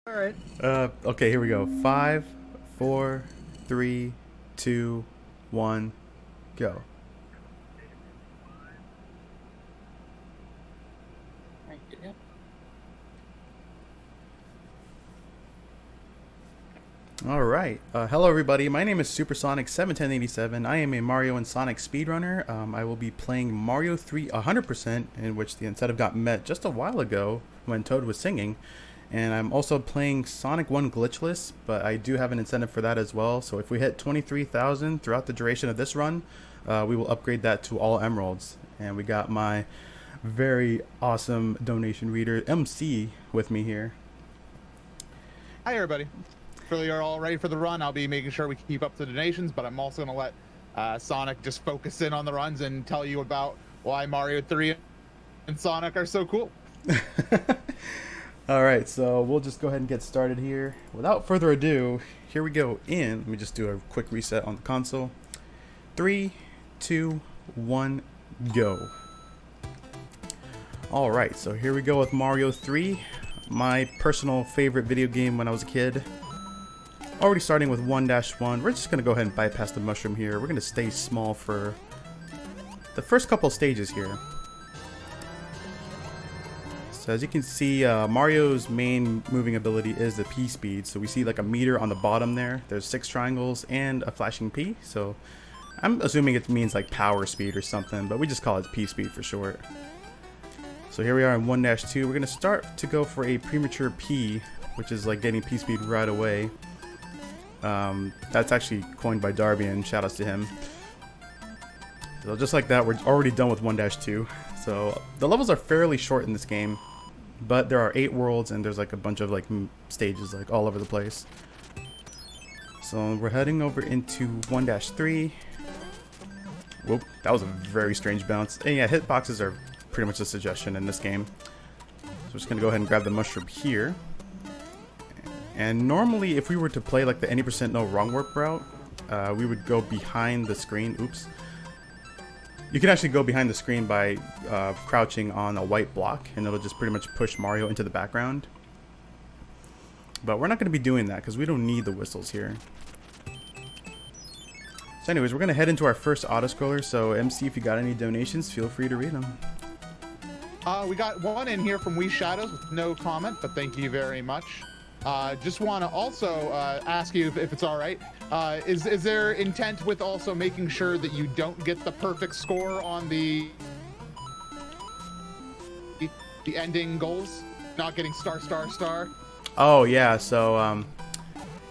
Alright. Okay, here we go. 5, 4, 3, 2, 1, go. Alright, hello everybody, my name is Supersonic71087. I am a Mario and Sonic speedrunner. I will be playing Mario 3 100%, in which the incentive got met just a while ago when Toad was singing. And I'm also playing Sonic 1 glitchless, but I do have an incentive for that as well. So if we hit 23,000 throughout the duration of this run, we will upgrade that to all emeralds. And we got my very awesome donation reader, MC, with me here. Hi everybody. Really are all ready for the run. I'll be making sure we keep up the donations, but I'm also going to let Sonic just focus in on the runs and tell you about why Mario 3 and Sonic are so cool. Alright, so we'll just go ahead and get started here. Without further ado, here we go in. Let me just do a quick reset on the console. 3, 2, 1, go. Alright, so here we go with Mario 3. My personal favorite video game when I was a kid. Already starting with 1-1. We're just going to go ahead and bypass the mushroom here. We're going to stay small for the first couple stages here. So as you can see, Mario's main moving ability is the P speed. So we see like a meter on the bottom there. There's 6 triangles and a flashing P. So I'm assuming it means like power speed or something, but we just call it P speed for short. So here we are in 1-2. We're going to start to go for a premature P, which is like getting P speed right away. That's actually coined by Darby, and shout outs to him. So just like that, we're already done with 1-2. So the levels are fairly short in this game, but there are 8 worlds and there's like a bunch of like stages like all over the place. So we're heading over into 1-3. Whoop, that was a very strange bounce. And yeah, hitboxes are pretty much a suggestion in this game. So we're just gonna go ahead and grab the mushroom here. And normally, if we were to play like the any % no wrong warp route, we would go behind the screen. Oops. You can actually go behind the screen by crouching on a white block, and it'll just pretty much push Mario into the background. But we're not going to be doing that because we don't need the whistles here. So anyways, we're going to head into our first autoscroller. So MC, if you got any donations, feel free to read them. We got one in here from Wee Shadows with no comment, but thank you very much. Just want to also ask you if it's all right. Is there intent with also making sure that you don't get the perfect score on the ending goals? Not getting star, star, star? Oh, yeah. So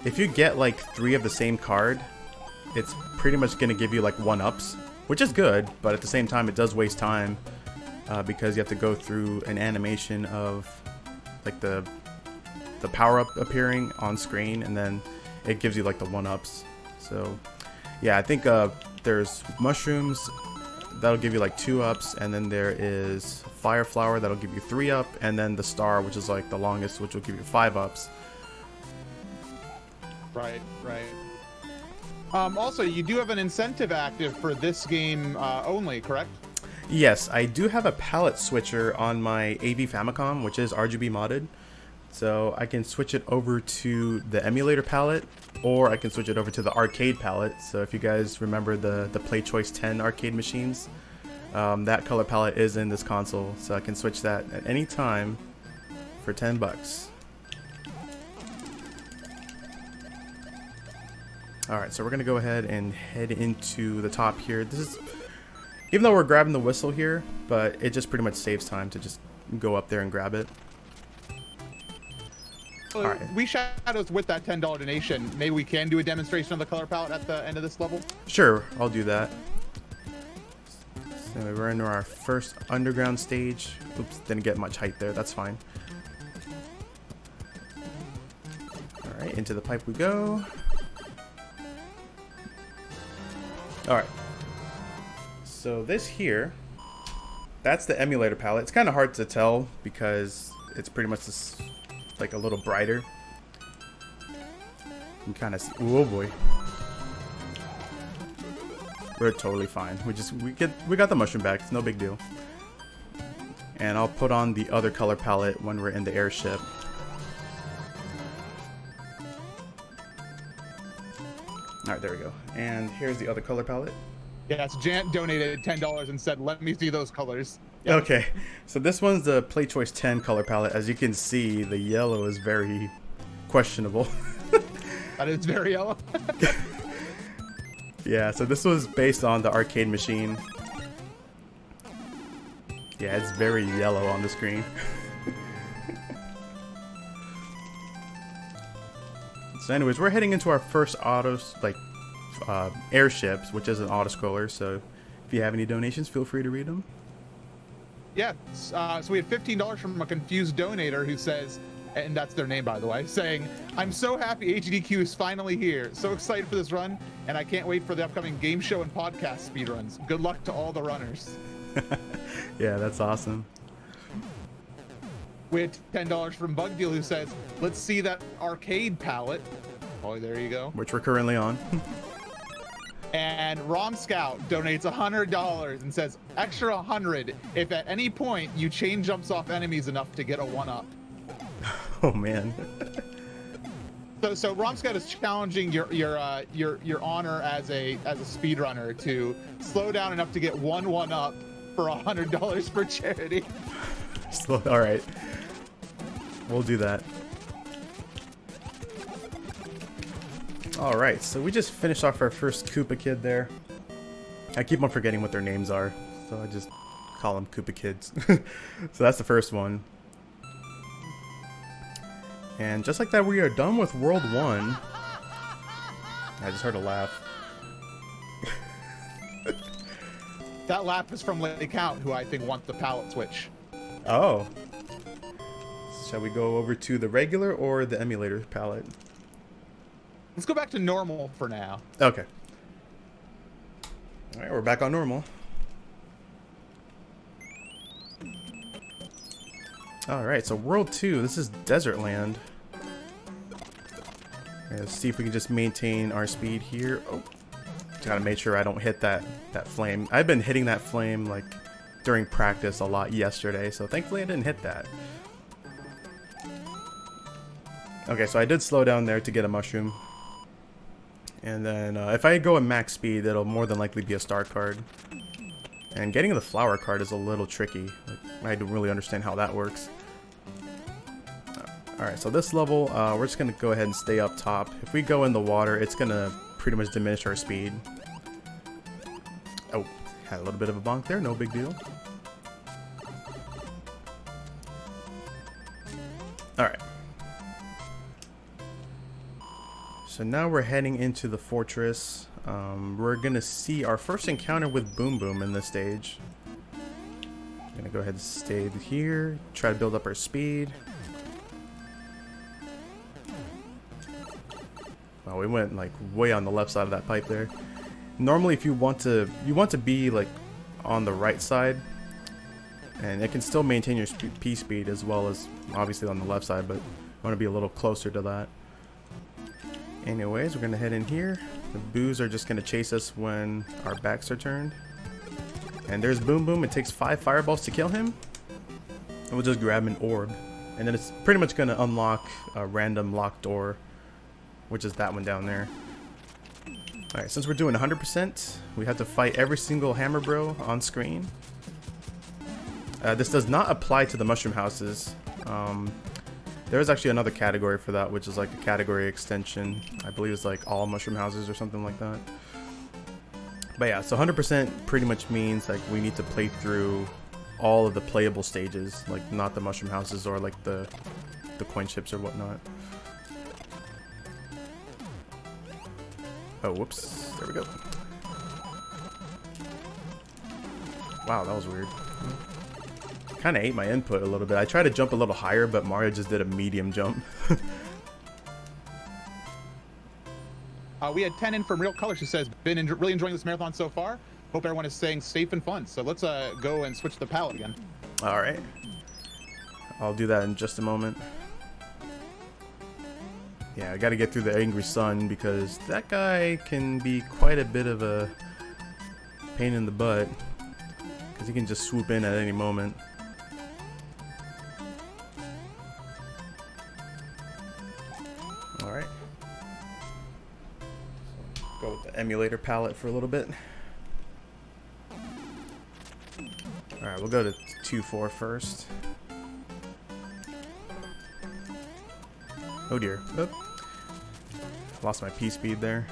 if you get like 3 of the same card, it's pretty much going to give you like 1-ups, which is good, but at the same time, it does waste time because you have to go through an animation of like the power-up appearing on screen, and then it gives you like the 1-ups. So yeah, I think there's mushrooms that'll give you like 2-ups, and then there is fire flower that'll give you 3-up, and then the star, which is like the longest, which will give you 5-ups. Right. Also, you do have an incentive active for this game only, correct? Yes, I do have a palette switcher on my AV Famicom, which is RGB modded. So I can switch it over to the emulator palette, or I can switch it over to the arcade palette. So if you guys remember the Play Choice 10 arcade machines, that color palette is in this console. So I can switch that at any time for 10 bucks. Alright, so we're going to go ahead and head into the top here. This is, even though we're grabbing the whistle here, but it just pretty much saves time to just go up there and grab it. So right. We Shadows with that $10 donation. Maybe we can do a demonstration of the color palette at the end of this level. Sure, I'll do that. So we're into our first underground stage. Oops, didn't get much height there. That's fine. All right, into the pipe we go. All right. So this here, that's the emulator palette. It's kind of hard to tell because it's pretty much this, like a little brighter. You can kind of see. Oh boy, we're totally fine. We got the mushroom back. It's no big deal. And I'll put on the other color palette when we're in the airship. All right, there we go. And here's the other color palette. Yes, Jant donated $10 and said, "Let me see those colors." Okay, so this one's the Play Choice 10 color palette. As you can see, the yellow is very questionable. That is very yellow. Yeah, so this was based on the arcade machine. Yeah, it's very yellow on the screen. So anyways, we're heading into our first airships, which is an auto-scroller. So if you have any donations, feel free to read them. Yeah, so we had $15 from a confused donator who says, and that's their name, by the way, saying, "I'm so happy HDQ is finally here. So excited for this run, and I can't wait for the upcoming game show and podcast speedruns. Good luck to all the runners." Yeah, that's awesome. We had $10 from Bug Deal who says, "Let's see that arcade palette." Oh, there you go. Which we're currently on. And Rom Scout donates $100 and says, "Extra 100 if at any point you chain jumps off enemies enough to get a 1-up." Oh man. So Rom Scout is challenging your honor as a speedrunner to slow down enough to get one up for $100 for charity. All right, we'll do that. All right, so we just finished off our first Koopa kid there. I keep on forgetting what their names are, so I just call them Koopa kids. So that's the first one. And just like that, we are done with World 1. I just heard a laugh. That laugh is from Lake Count, who I think wants the palette switch. Oh. Shall we go over to the regular or the emulator palette? Let's go back to normal for now. Okay. All right, we're back on normal. All right, so World 2, this is Desert Land. Let's see if we can just maintain our speed here. Oh, gotta make sure I don't hit that flame. I've been hitting that flame like during practice a lot yesterday, so thankfully I didn't hit that. Okay, so I did slow down there to get a mushroom. And then if I go at max speed, it'll more than likely be a star card. And getting the flower card is a little tricky. Like, I don't really understand how that works. Alright, so this level, we're just going to go ahead and stay up top. If we go in the water, it's going to pretty much diminish our speed. Oh, had a little bit of a bonk there, no big deal. Alright. So now we're heading into the fortress. We're going to see our first encounter with Boom Boom in this stage. I'm going to go ahead and stay here, try to build up our speed. Wow, we went like way on the left side of that pipe there. Normally if you want to be like on the right side, and it can still maintain your P speed as well as obviously on the left side, but you want to be a little closer to that. Anyways, we're gonna head in here. The boos are just gonna chase us when our backs are turned. And there's Boom Boom. It takes 5 fireballs to kill him. And we'll just grab an orb. And then it's pretty much gonna unlock a random locked door, which is that one down there. Alright, since we're doing 100%, we have to fight every single hammer bro on screen. This does not apply to the mushroom houses. There is actually another category for that, which is like a category extension. I believe it's like all mushroom houses or something like that. But yeah, so 100% pretty much means like we need to play through all of the playable stages, like not the mushroom houses or like the coin ships or whatnot. Oh, whoops. There we go. Wow, that was weird. Kind of ate my input a little bit. I tried to jump a little higher, but Mario just did a medium jump. We had 10 in from Real Colors who says, "Been really enjoying this marathon so far. Hope everyone is staying safe and fun." So let's go and switch the palette again. All right. I'll do that in just a moment. Yeah, I got to get through the Angry Sun because that guy can be quite a bit of a pain in the butt because he can just swoop in at any moment. All right. Go with the emulator palette for a little bit. Alright, we'll go to 2-4 first. Oh dear. Oop. Lost my P speed there.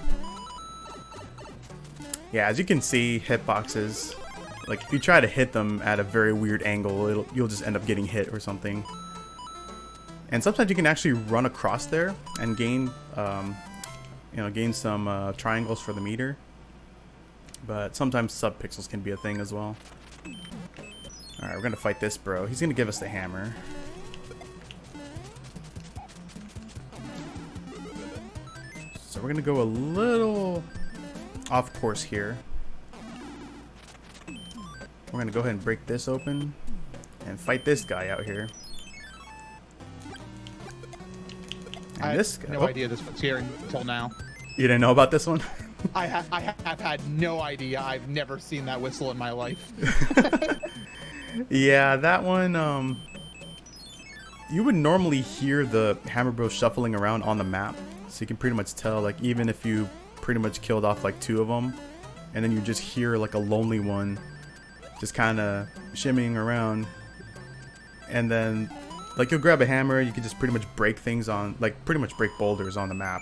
Yeah, as you can see, hitboxes, like if you try to hit them at a very weird angle, you'll just end up getting hit or something. And sometimes you can actually run across there and gain, gain some triangles for the meter. But sometimes subpixels can be a thing as well. Alright, we're gonna fight this bro. He's gonna give us the hammer. So we're gonna go a little off course here. We're gonna go ahead and break this open and fight this guy out here. And I this had guy, no idea this was here until now. You didn't know about this one? I have had no idea. I've never seen that whistle in my life. Yeah, that one, you would normally hear the Hammer Bros shuffling around on the map. So you can pretty much tell, like, even if you pretty much killed off like 2 of them, and then you just hear like a lonely one just kind of shimmying around. And then, like, you'll grab a hammer, you can just pretty much break things on, like, pretty much break boulders on the map.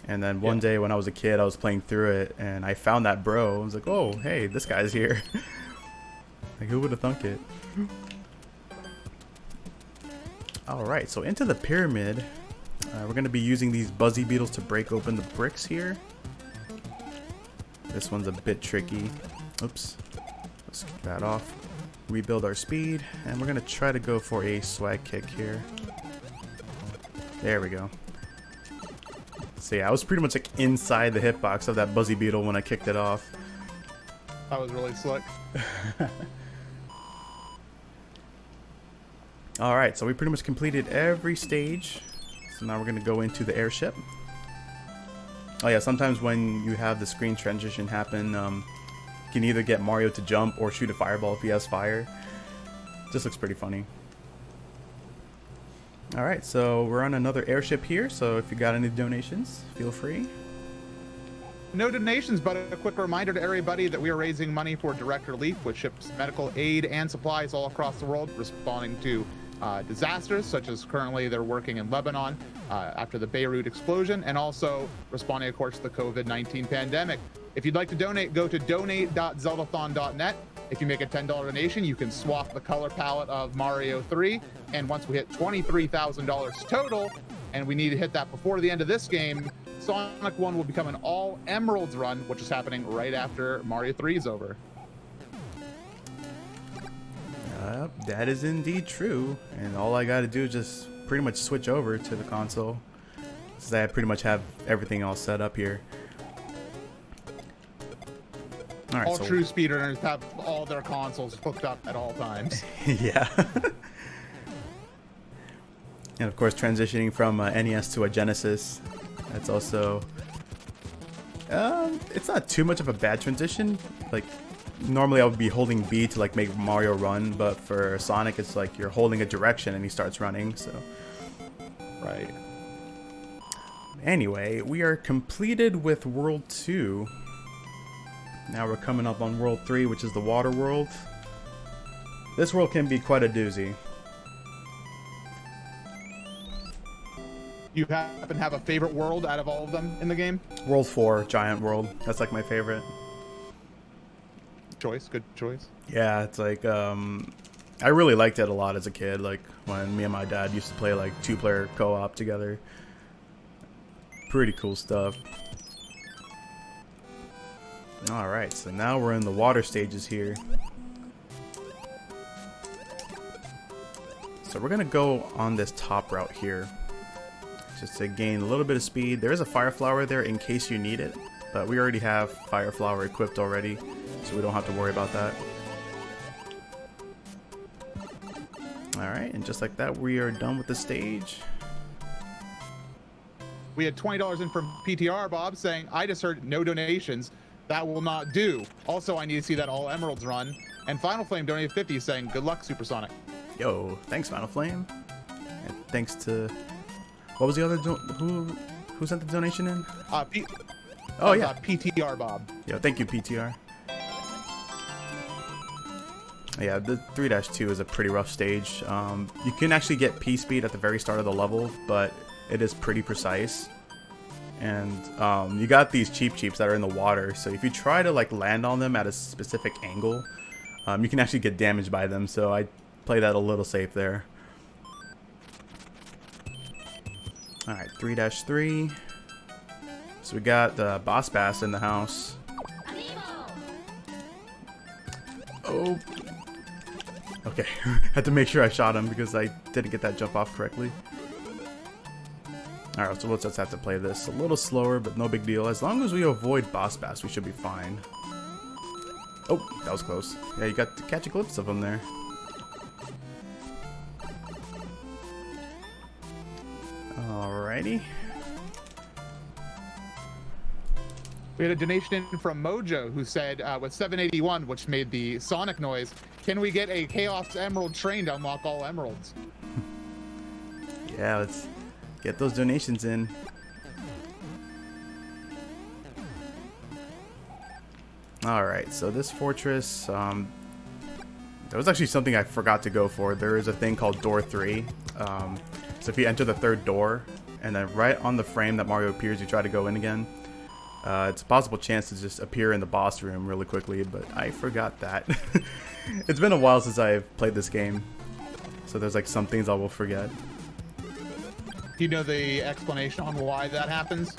And then one day when I was a kid, I was playing through it, and I found that bro. I was like, oh, hey, this guy's here. Like, who would have thunk it? Alright, so into the pyramid. We're going to be using these buzzy beetles to break open the bricks here. This one's a bit tricky. Oops. Let's get that off. Rebuild our speed, and we're going to try to go for a swag kick here. There we go. So yeah, I was pretty much like inside the hitbox of that buzzy beetle when I kicked it off. That was really slick. Alright, so we pretty much completed every stage. So now we're going to go into the airship. Oh yeah, sometimes when you have the screen transition happen, you can either get Mario to jump or shoot a fireball if he has fire. Just looks pretty funny. Alright, so we're on another airship here, so if you got any donations, feel free. No donations, but a quick reminder to everybody that we are raising money for Direct Relief, which ships medical aid and supplies all across the world, responding to disasters, such as currently they're working in Lebanon after the Beirut explosion, and also responding, of course, to the COVID-19 pandemic. If you'd like to donate, go to donate.zeldathon.net. If you make a $10 donation, you can swap the color palette of Mario 3, and once we hit $23,000 total, and we need to hit that before the end of this game, Sonic 1 will become an all Emeralds run, which is happening right after Mario 3 is over. That is indeed true, and all I gotta do is just pretty much switch over to the console, since I pretty much have everything all set up here. All right, All true speedrunners have all their consoles hooked up at all times. Yeah. And of course, transitioning from NES to a Genesis, that's also it's not too much of a bad transition. Like, normally I would be holding B to like make Mario run, but for Sonic it's like you're holding a direction and he starts running, so Right. Anyway, we are completed with World 2. Now we're coming up on World 3, which is the water world. This world can be quite a doozy. You happen to have a favorite world out of all of them in the game? World 4, Giant World. That's like my favorite. Choice, good choice. Yeah, it's like, I really liked it a lot as a kid, like when me and my dad used to play like 2-player co-op together. Pretty cool stuff. Alright, so now we're in the water stages here. So we're gonna go on this top route here, just to gain a little bit of speed. There is a fire flower there in case you need it, but we already have fire flower equipped already, so we don't have to worry about that. Alright, and just like that, we are done with the stage. We had $20 in from PTR, Bob, saying, I just heard no donations. That will not do. Also, I need to see that all Emeralds run. And Final Flame donated 50, saying, good luck, Supersonic. Yo, thanks, Final Flame. And thanks to... What was the other... Who sent the donation in? Oh, That was, yeah. PTR Bob. Yeah, thank you, PTR. Yeah, the 3-2 is a pretty rough stage. You can actually get P speed at the very start of the level, but it is pretty precise. And you got these cheeps that are in the water, so if you try to like land on them at a specific angle, you can actually get damaged by them. So I play that a little safe there. All right, 3-3. So we got the boss bass in the house. Oh. Okay, had to make sure I shot him because I didn't get that jump off correctly. Alright, so let's just have to play this a little slower, but no big deal. As long as we avoid boss bass, we should be fine. Oh, that was close. Yeah, you got to catch a glimpse of him there. Alrighty. We had a donation in from Mojo who said, with 781, which made the Sonic noise, can we get a Chaos Emerald train to unlock all emeralds? Yeah, let's get those donations in. Alright, so this fortress, there was actually something I forgot to go for. There is a thing called Door 3. So if you enter the third door, and then right on the frame that Mario appears, you try to go in again. It's a possible chance to just appear in the boss room really quickly, but I forgot that. It's been a while since I've played this game, so there's like some things I will forget. Do you know the explanation on why that happens?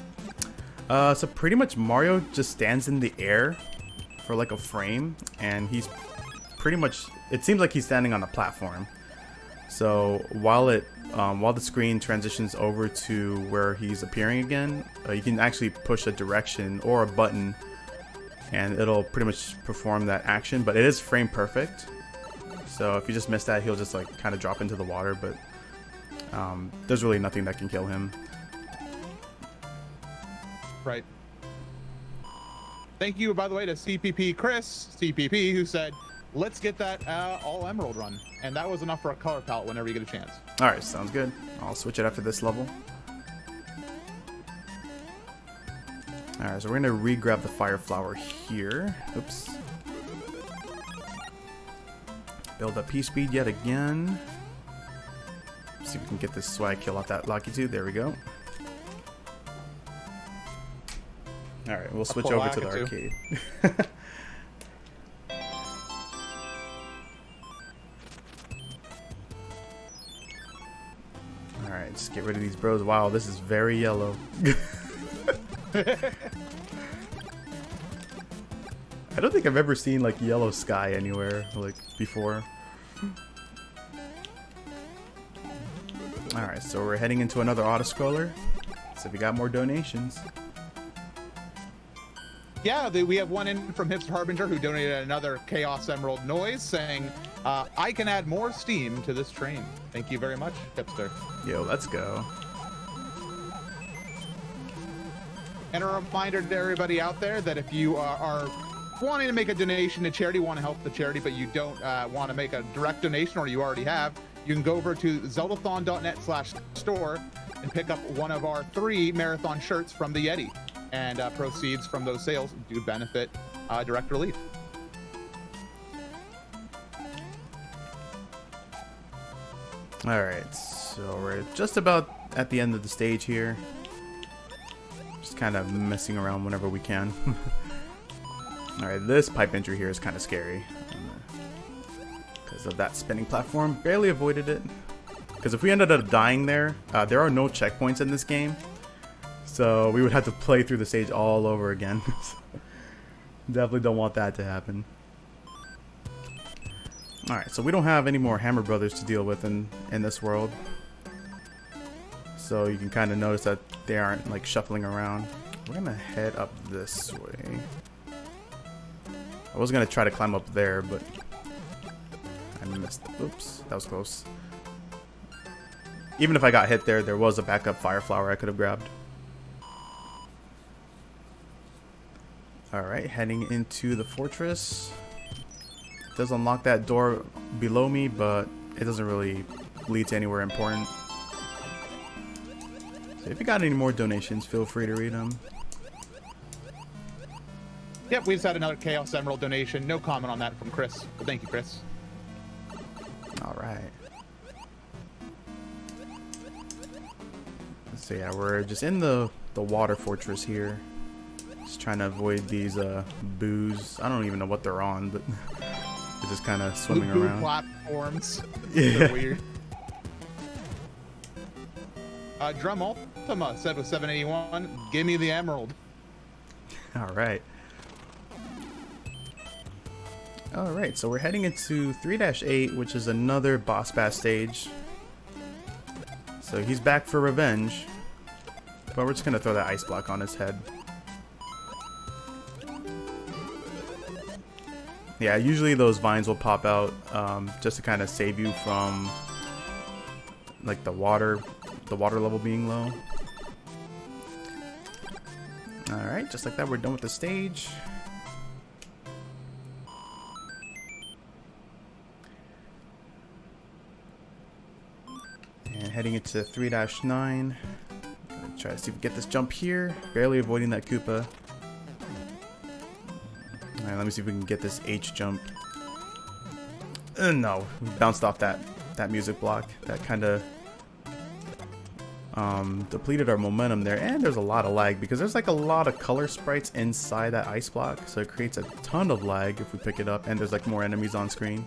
So pretty much Mario just stands in the air for like a frame, and he's pretty much, it seems like he's standing on a platform. So while the screen transitions over to where he's appearing again, you can actually push a direction or a button and it'll pretty much perform that action, but it is frame perfect. So if you just miss that, he'll just like kind of drop into the water, but there's really nothing that can kill him. Right. Thank you, by the way, to CPP Chris, CPP, who said, let's get that all emerald run. And that was enough for a color palette whenever you get a chance. Alright, sounds good. I'll switch it after this level. Alright, so we're going to re-grab the fire flower here. Oops. Build up P speed yet again. See if we can get this swag kill off that Lucky 2. There we go. Alright, we'll switch over to the arcade. Alright, just get rid of these bros. Wow, this is very yellow. I don't think I've ever seen like yellow sky anywhere like before. Alright, so we're heading into another autoscroller. So we got more donations. Yeah, we have one in from Hipster Harbinger who donated another Chaos Emerald noise saying, I can add more steam to this train. Thank you very much, Hipster. Yo, let's go. And a reminder to everybody out there that if you are wanting to make a donation to charity, want to help the charity, but you don't want to make a direct donation, or you already have, you can go over to zeldathon.net/store and pick up one of our 3 marathon shirts from the Yeti. And proceeds from those sales do benefit Direct Relief. Alright, so we're just about at the end of the stage here. Just kind of messing around whenever we can. Alright, this pipe entry here is kind of scary. Because of that spinning platform. Barely avoided it. Because if we ended up dying there, there are no checkpoints in this game. So we would have to play through the stage all over again. Definitely don't want that to happen. Alright, so we don't have any more Hammer Brothers to deal with in this world. So you can kind of notice that they aren't like shuffling around. We're gonna head up this way. I was gonna try to climb up there, but I missed. Oops, that was close. Even if I got hit there, there was a backup fire flower I could have grabbed. Alright, heading into the fortress. It does unlock that door below me, but it doesn't really lead to anywhere important. So if you got any more donations, feel free to read them. Yep, we just had another Chaos Emerald donation. No comment on that from Chris. But thank you, Chris. All right. So yeah, we're just in the water fortress here. Just trying to avoid these boos. I don't even know what they're on, but they're just kind of swimming Boo around. Platforms. Yeah. They're weird. Drum Ultima said with 781, give me the emerald. All right. All right, so we're heading into 3-8, which is another boss bash stage. So he's back for revenge, but we're just gonna throw that ice block on his head. Yeah, usually those vines will pop out just to kind of save you from like the water level being low. All right, just like that, we're done with the stage. And heading into 3-9. Try to see if we get this jump here. Barely avoiding that Koopa. Alright, let me see if we can get this H jump. No, we bounced off that music block. That kind of depleted our momentum there. And there's a lot of lag because there's like a lot of color sprites inside that ice block. So it creates a ton of lag if we pick it up. And there's like more enemies on screen.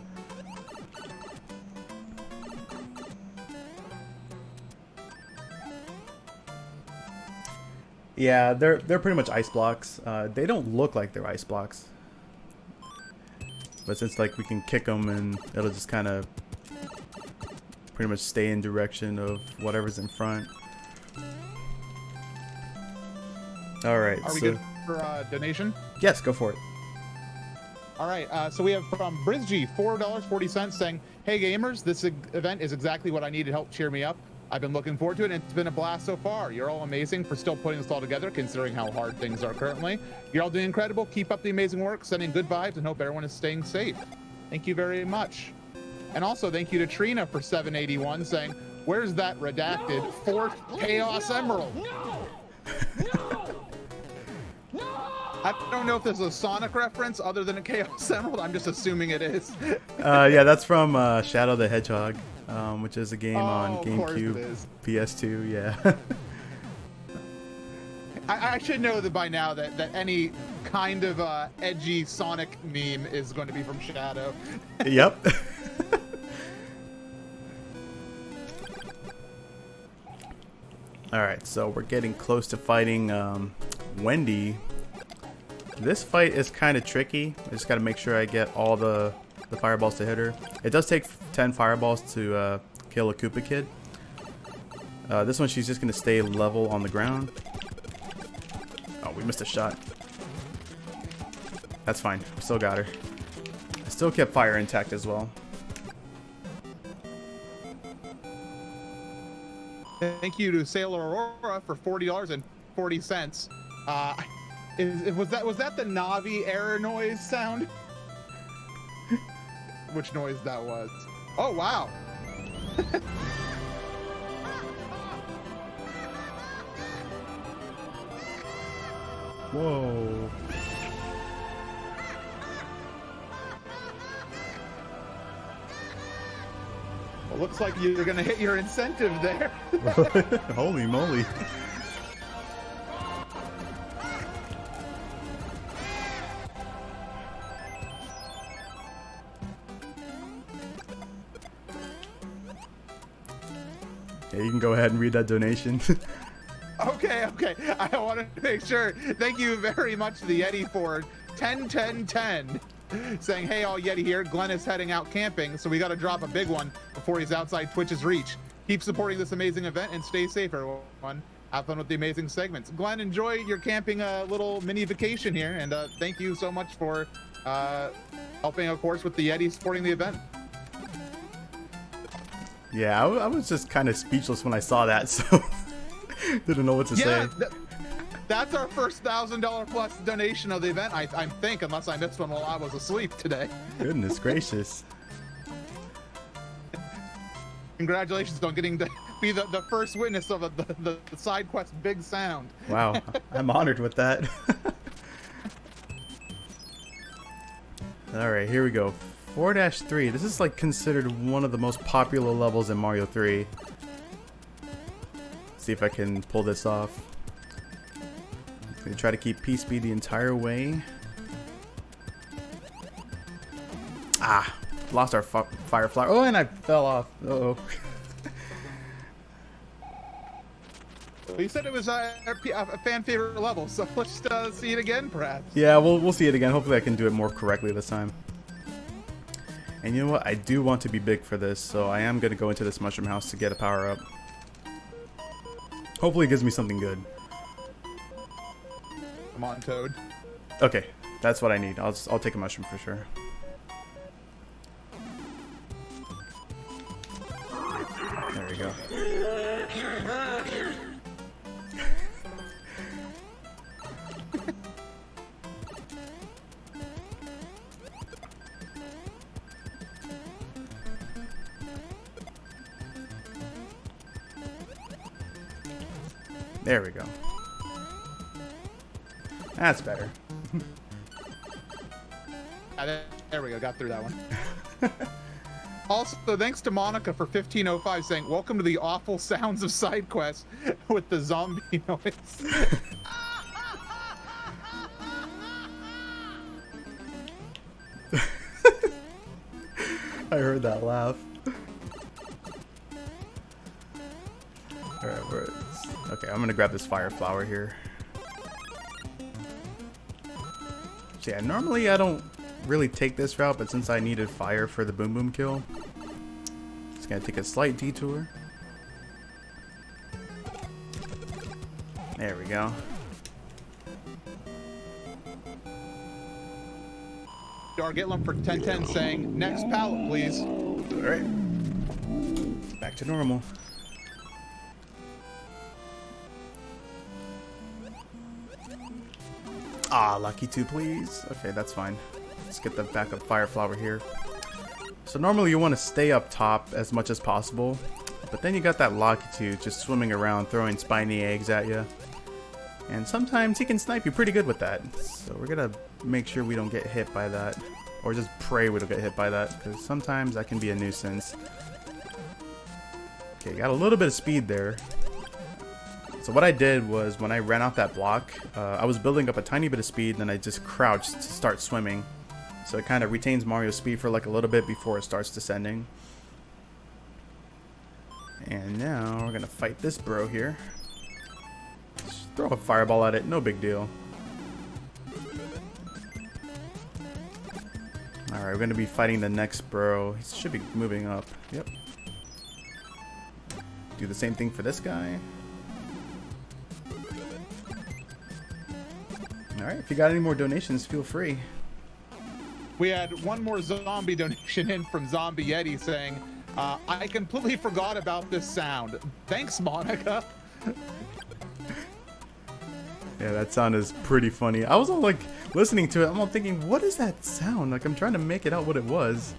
Yeah, they're pretty much ice blocks. They don't look like they're ice blocks, but since like we can kick them and it'll just kind of pretty much stay in direction of whatever's in front. All right. Are we good for donation? Yes, go for it. All right, so we have from Brizgy, $4.40 saying, hey gamers, this event is exactly what I need to help cheer me up. I've been looking forward to it, and it's been a blast so far. You're all amazing for still putting this all together, considering how hard things are currently. You're all doing incredible. Keep up the amazing work, sending good vibes, and hope everyone is staying safe. Thank you very much. And also, thank you to Trina for 781 saying, where's that redacted fourth Chaos Emerald? I don't know if this is a Sonic reference other than a Chaos Emerald. I'm just assuming it is. Yeah, that's from Shadow the Hedgehog. Which is a game on GameCube, PS2, yeah. I should know that by now that any kind of edgy Sonic meme is going to be from Shadow. Yep. Alright, so we're getting close to fighting Wendy. This fight is kind of tricky. I just got to make sure I get all the fireballs to hit her. It does take 10 fireballs to kill a Koopa Kid. This one she's just going to stay level on the ground. Oh, we missed a shot. That's fine. We still got her. I still kept fire intact as well. Thank you to Sailor Aurora for $40.40. Was that the Navi error noise sound? Which noise that was? Oh wow! Whoa! Well, looks like you're gonna hit your incentive there. Holy moly! Yeah, you can go ahead and read that donation. Okay. I wanted to make sure. Thank you very much to the Yeti for 10 saying, hey, all Yeti here. Glenn is heading out camping, so we got to drop a big one before he's outside Twitch's reach. Keep supporting this amazing event and stay safe, everyone. Have fun with the amazing segments. Glenn, enjoy your camping little mini vacation here, and thank you so much for helping, of course, with the Yeti supporting the event. Yeah, I was just kind of speechless when I saw that, so didn't know what to say. That's our first $1,000 plus donation of the event, I think, unless I missed one while I was asleep today. Goodness gracious. Congratulations on getting to be the first witness of the side quest Big Sound. Wow, I'm honored with that. Alright, here we go. 4-3. This is like considered one of the most popular levels in Mario 3. See if I can pull this off. I'm gonna try to keep P-speed the entire way. Ah! Lost our fire flower. Oh, and I fell off. Uh-oh. You said it was a fan favorite level, so let's see it again, perhaps. Yeah, we'll see it again. Hopefully I can do it more correctly this time. And you know what? I do want to be big for this, so I am going to go into this mushroom house to get a power up. Hopefully it gives me something good. Come on, Toad. Okay, that's what I need. I'll take a mushroom for sure. There we go. There we go. That's better. There we go. Got through that one. Also, thanks to Monica for 1505 saying, "Welcome to the awful sounds of side quests with the zombie noise." I heard that laugh. Alright, okay, I'm gonna grab this fire flower here. So yeah, normally I don't really take this route, but since I needed fire for the boom boom kill, just gonna take a slight detour. There we go. Dargitlum for 1010 saying, "Next pallet, please." Alright. Back to normal. Ah, lucky 2, please. Okay, that's fine. Let's get the backup fire flower here. So normally you want to stay up top as much as possible, but then you got that lucky 2 just swimming around throwing spiny eggs at you. And sometimes he can snipe you pretty good with that. So we're gonna make sure we don't get hit by that. Or just pray we don't get hit by that, because sometimes that can be a nuisance. Okay, got a little bit of speed there. So what I did was, when I ran out that block, I was building up a tiny bit of speed, and then I just crouched to start swimming. So it kind of retains Mario's speed for like a little bit before it starts descending. And now we're gonna fight this bro here. Just throw a fireball at it, no big deal. Alright, we're gonna be fighting the next bro. He should be moving up. Yep. Do the same thing for this guy. Alright, if you got any more donations, feel free. We had one more zombie donation in from Zombie Yeti saying, "I completely forgot about this sound. Thanks, Monica." Yeah, that sound is pretty funny. I was all like listening to it. I'm all thinking, what is that sound? Like I'm trying to make it out what it was.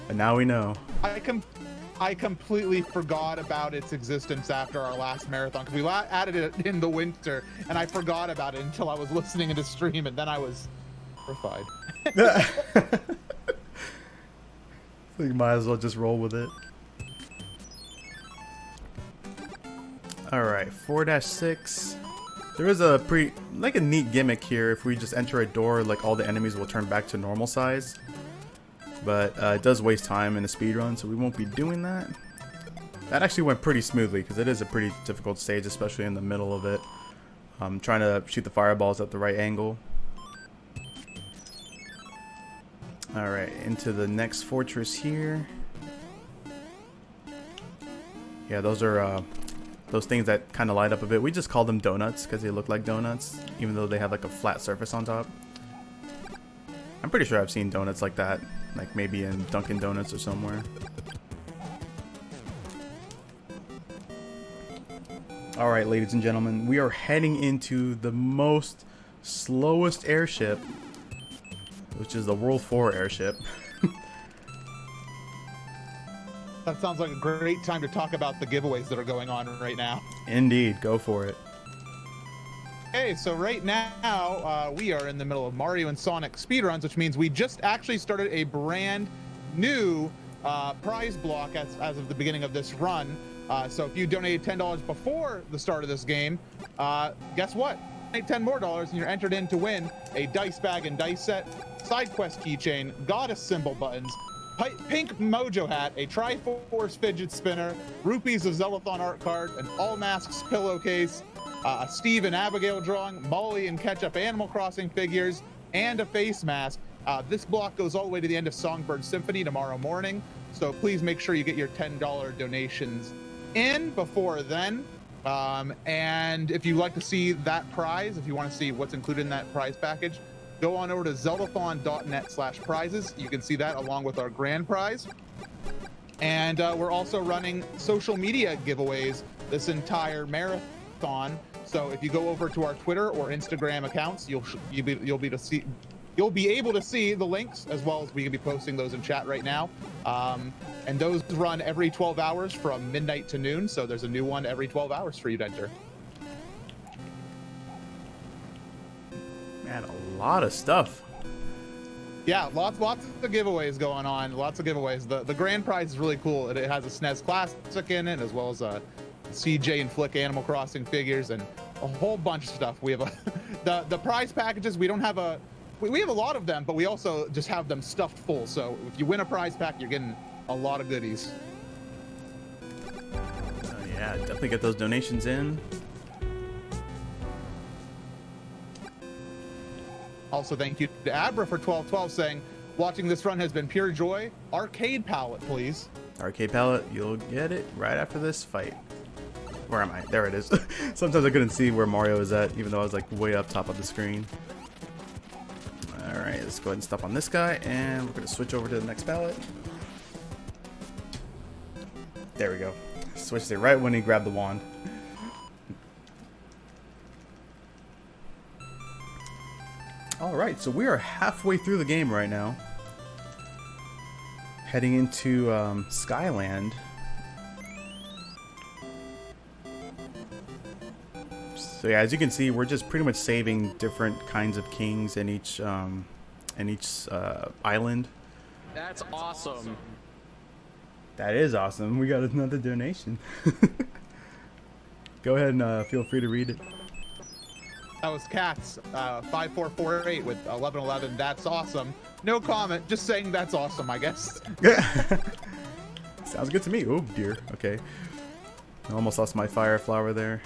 And now we know. I completely forgot about its existence after our last marathon, because we added it in the winter, and I forgot about it until I was listening into stream, and then I was horrified. So you might as well just roll with it. Alright, 4-6. There is a a neat gimmick here. If we just enter a door, like all the enemies will turn back to normal size. But it does waste time in a speedrun, so we won't be doing that. That actually went pretty smoothly, because it is a pretty difficult stage, especially in the middle of it. Trying to shoot the fireballs at the right angle. Alright, into the next fortress here. Yeah, those are those things that kind of light up a bit. We just call them donuts because they look like donuts, even though they have like a flat surface on top. I'm pretty sure I've seen donuts like that, like maybe in Dunkin' Donuts or somewhere. Alright, ladies and gentlemen, we are heading into the most slowest airship, which is the World 4 airship. That sounds like a great time to talk about the giveaways that are going on right now. Indeed, go for it. Okay, so right now we are in the middle of Mario and Sonic speedruns, which means we just actually started a brand new prize block as of the beginning of this run. So if you donated $10 before the start of this game, guess what? Donate $10 more and you're entered in to win a dice bag and dice set, side quest keychain, goddess symbol buttons, pink mojo hat, a Triforce fidget spinner, rupees of Zeldathon art card, an all masks pillowcase, a Steve and Abigail drawing, Molly and Ketchup Animal Crossing figures, and a face mask. This block goes all the way to the end of Songbird Symphony tomorrow morning, so please make sure you get your $10 donations in before then. And if you'd like to see that prize, if you want to see what's included in that prize package, go on over to zeldathon.net/prizes. You can see that along with our grand prize. And we're also running social media giveaways this entire marathon. So if you go over to our Twitter or Instagram accounts, you'll be able to see the links, as well as we can be posting those in chat right now. And those run every 12 hours from midnight to noon. So there's a new one every 12 hours for you to enter. Man, a lot of stuff. Yeah, lots of giveaways going on. Lots of giveaways. The grand prize is really cool. It has a SNES Classic in it, as well as a CJ and Flick Animal Crossing figures and a whole bunch of stuff. We have the prize packages. We don't have we have a lot of them, but we also just have them stuffed full. So if you win a prize pack, you're getting a lot of goodies. Yeah, definitely get those donations in. Also, thank you to Abra for 1212 saying, watching this run has been pure joy. Arcade palette, please. Arcade palette, you'll get it right after this fight. Where am I? There it is. Sometimes I couldn't see where Mario is at, even though I was like way up top of the screen. Alright, let's go ahead and stop on this guy, and we're going to switch over to the next palette. There we go. Switched it right when he grabbed the wand. Alright, so we are halfway through the game right now. Heading into Skyland. So yeah, as you can see, we're just pretty much saving different kinds of kings in each island. That's awesome. That is awesome. We got another donation. Go ahead and feel free to read it. That was Cats 5448 with 1111. That's awesome. No comment. Just saying that's awesome, I guess. Sounds good to me. Oh dear. Okay. I almost lost my fire flower there.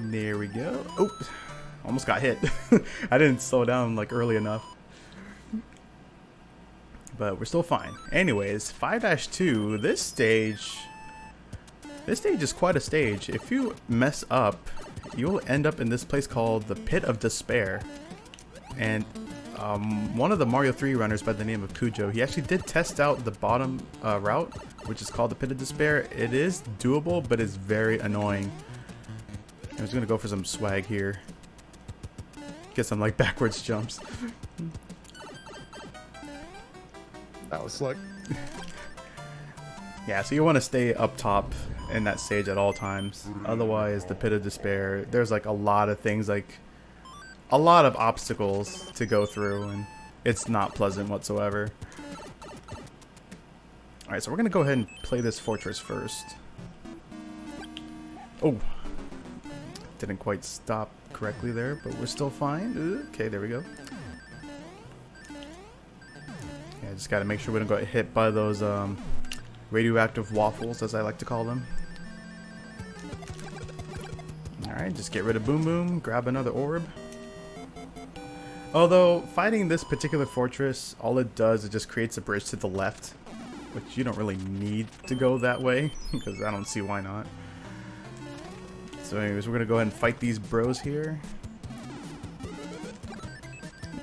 There we go. Oh, almost got hit. I didn't slow down like early enough. But we're still fine. Anyways, 5-2, this stage is quite a stage. If you mess up, you'll end up in this place called the Pit of Despair. And one of the Mario 3 runners by the name of Cujo, he actually did test out the bottom route, which is called the Pit of Despair. It is doable, but it's very annoying. I'm just gonna go for some swag here. Get some like backwards jumps. That was slick. Yeah, so you want to stay up top in that stage at all times. Otherwise, the Pit of Despair, there's like a lot of things, like a lot of obstacles to go through, and it's not pleasant whatsoever. Alright, so we're going to go ahead and play this fortress first. Oh, didn't quite stop correctly there, but we're still fine. Okay, there we go. Yeah, just got to make sure we don't get hit by those radioactive waffles, as I like to call them. Alright, just get rid of Boom Boom, grab another orb. Although, fighting this particular fortress, all it does is just creates a bridge to the left, which you don't really need to go that way, because I don't see why not. So anyways, we're going to go ahead and fight these bros here.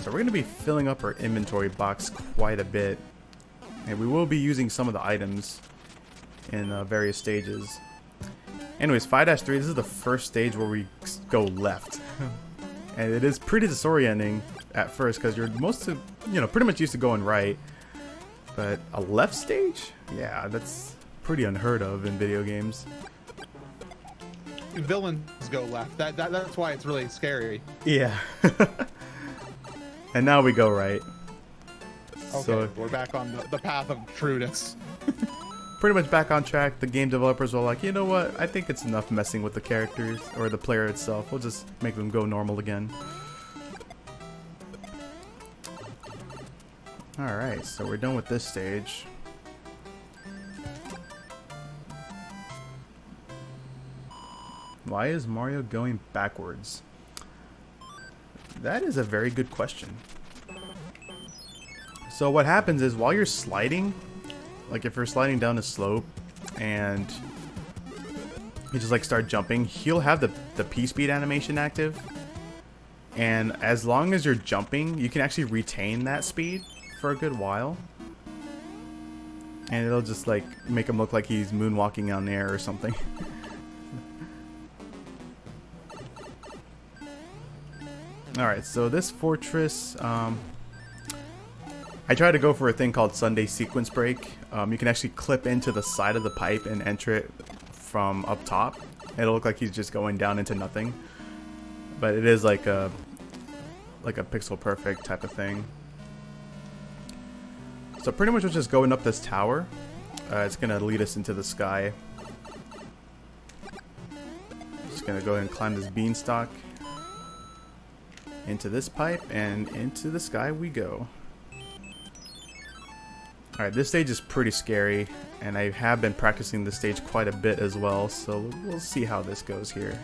So we're going to be filling up our inventory box quite a bit. And we will be using some of the items in various stages. Anyways, 5-3, this is the first stage where we go left. And it is pretty disorienting at first because you're pretty much used to going right. But a left stage? Yeah, that's pretty unheard of in video games. villains go left. That's why it's really scary. Yeah. And now we go right. Okay, So we're back on the path of trueness. pretty much back on track. The game developers were like, you know what? I think it's enough messing with the characters or the player itself. We'll just make them go normal again. Alright, so we're done with this stage. Why is Mario going backwards? That is a very good question. So what happens is while you're sliding, like if you're sliding down a slope and you just like start jumping, he'll have the P-speed animation active. And as long as you're jumping, you can actually retain that speed for a good while. And it'll just like make him look like he's moonwalking on air or something. Alright, so this fortress, I tried to go for a thing called Sunday Sequence Break. You can actually clip into the side of the pipe and enter it from up top. It'll look like he's just going down into nothing. But it is like a pixel perfect type of thing. So pretty much we're just going up this tower. It's going to lead us into the sky. Just going to go ahead and climb this beanstalk. Into this pipe and into the sky we go. Alright, this stage is pretty scary, and I have been practicing this stage quite a bit as well, so we'll see how this goes here.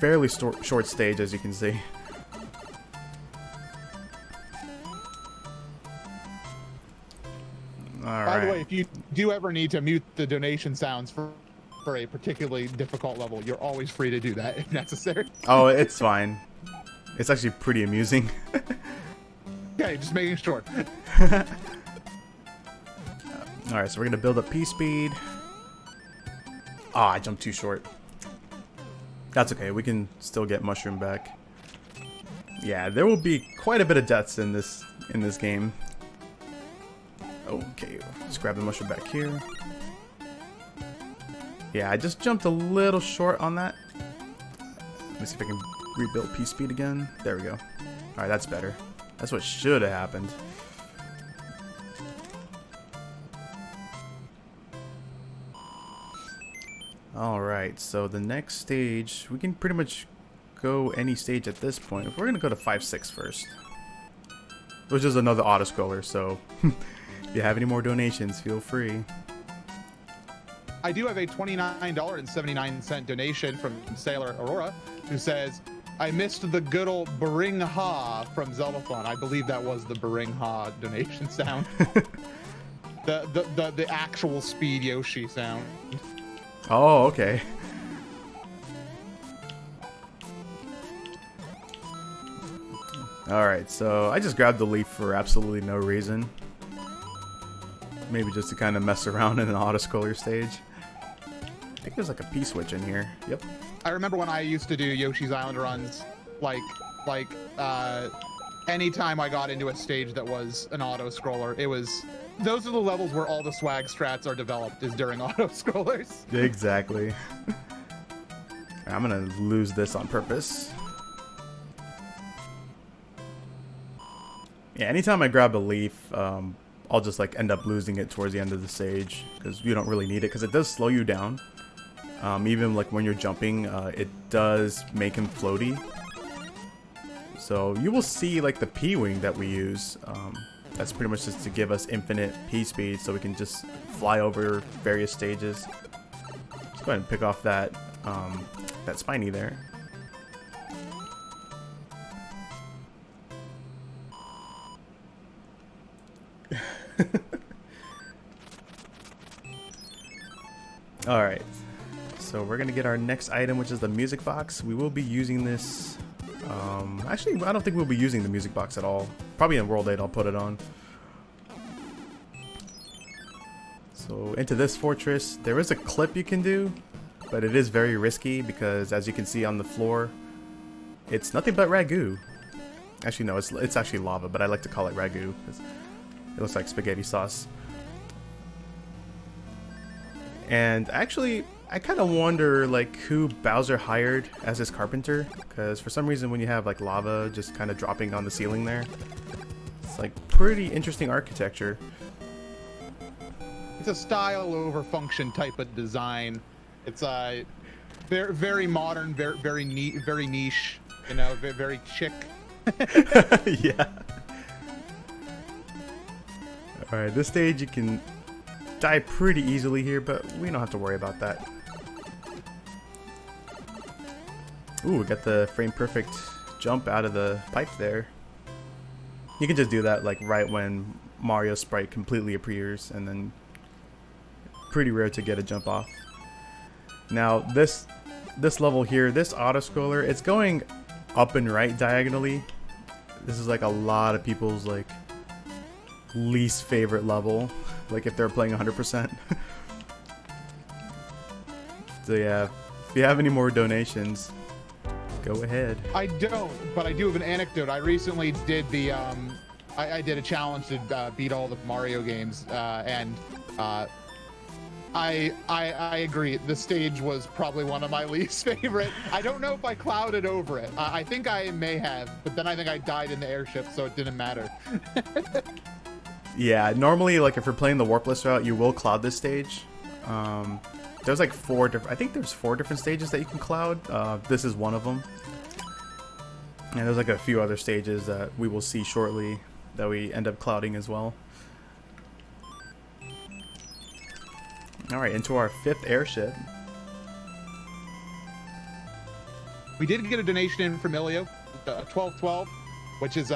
Fairly short stage, as you can see. By the way, if you do ever need to mute the donation sounds for a particularly difficult level, you're always free to do that if necessary. Oh, it's fine. It's actually pretty amusing. Okay, just making sure. Alright, so we're going to build up P-speed. Ah, I jumped too short. That's okay, we can still get Mushroom back. Yeah, there will be quite a bit of deaths in this game. Okay, let's grab the Mushroom back here. Yeah, I just jumped a little short on that. Let me see if I can rebuild P-speed again. There we go. Alright, that's better. That's what should have happened. Alright, so the next stage, we can pretty much go any stage at this point. We're going to go to 5-6 first. Which is another auto-scroller, so if you have any more donations, feel free. I do have a $29.79 donation from Sailor Aurora, who says, I missed the good old Bring Ha from Zeldathon. I believe that was the Bring Ha donation sound. the actual Speed Yoshi sound. Oh, okay. Alright, so I just grabbed the leaf for absolutely no reason. Maybe just to kind of mess around in an auto-scroller stage. I think there's like a P-switch in here. Yep. I remember when I used to do Yoshi's Island runs, anytime I got into a stage that was an auto-scroller, those are the levels where all the swag strats are developed, is during auto-scrollers. Exactly. I'm gonna lose this on purpose. Yeah, anytime I grab a leaf, I'll just like end up losing it towards the end of the stage because you don't really need it because it does slow you down. Even like when you're jumping, it does make him floaty. So you will see like the P-wing that we use. That's pretty much just to give us infinite P-speed so we can just fly over various stages. Let's go ahead and pick off that that spiny there. Alright, so we're gonna get our next item, which is the music box. We will be using this. Actually, I don't think we'll be using the music box at all. Probably in World 8 I'll put it on. So into this fortress, there is a clip you can do, but it is very risky because as you can see on the floor, it's nothing but ragu. Actually no, it's actually lava, but I like to call it ragu because it looks like spaghetti sauce. And actually, I kind of wonder like who Bowser hired as his carpenter, because for some reason when you have like lava just kind of dropping on the ceiling there, it's like pretty interesting architecture. It's a style over function type of design. It's very, very modern, very neat, very niche. You know, very chic. Yeah. All right, this stage you can die pretty easily here, but we don't have to worry about that. Ooh, we got the frame perfect jump out of the pipe there. You can just do that like right when Mario's sprite completely appears, and then pretty rare to get a jump off. Now this level here, this auto scroller, it's going up and right diagonally. This is like a lot of people's like least favorite level, like if they're playing 100%. So yeah, if you have any more donations, go ahead. I don't, but I do have an anecdote. I recently did the I did a challenge to beat all the Mario games, and I agree. The stage was probably one of my least favorite. I don't know if I clouded over it. I think I may have, but then I think I died in the airship, so it didn't matter. Yeah, normally like if you're playing the warpless route, you will cloud this stage. There's like I think there's 4 different stages that you can cloud. This is one of them. And there's like a few other stages that we will see shortly that we end up clouding as well. Alright, into our 5th airship. We did get a donation in from Ilio, 1212, which is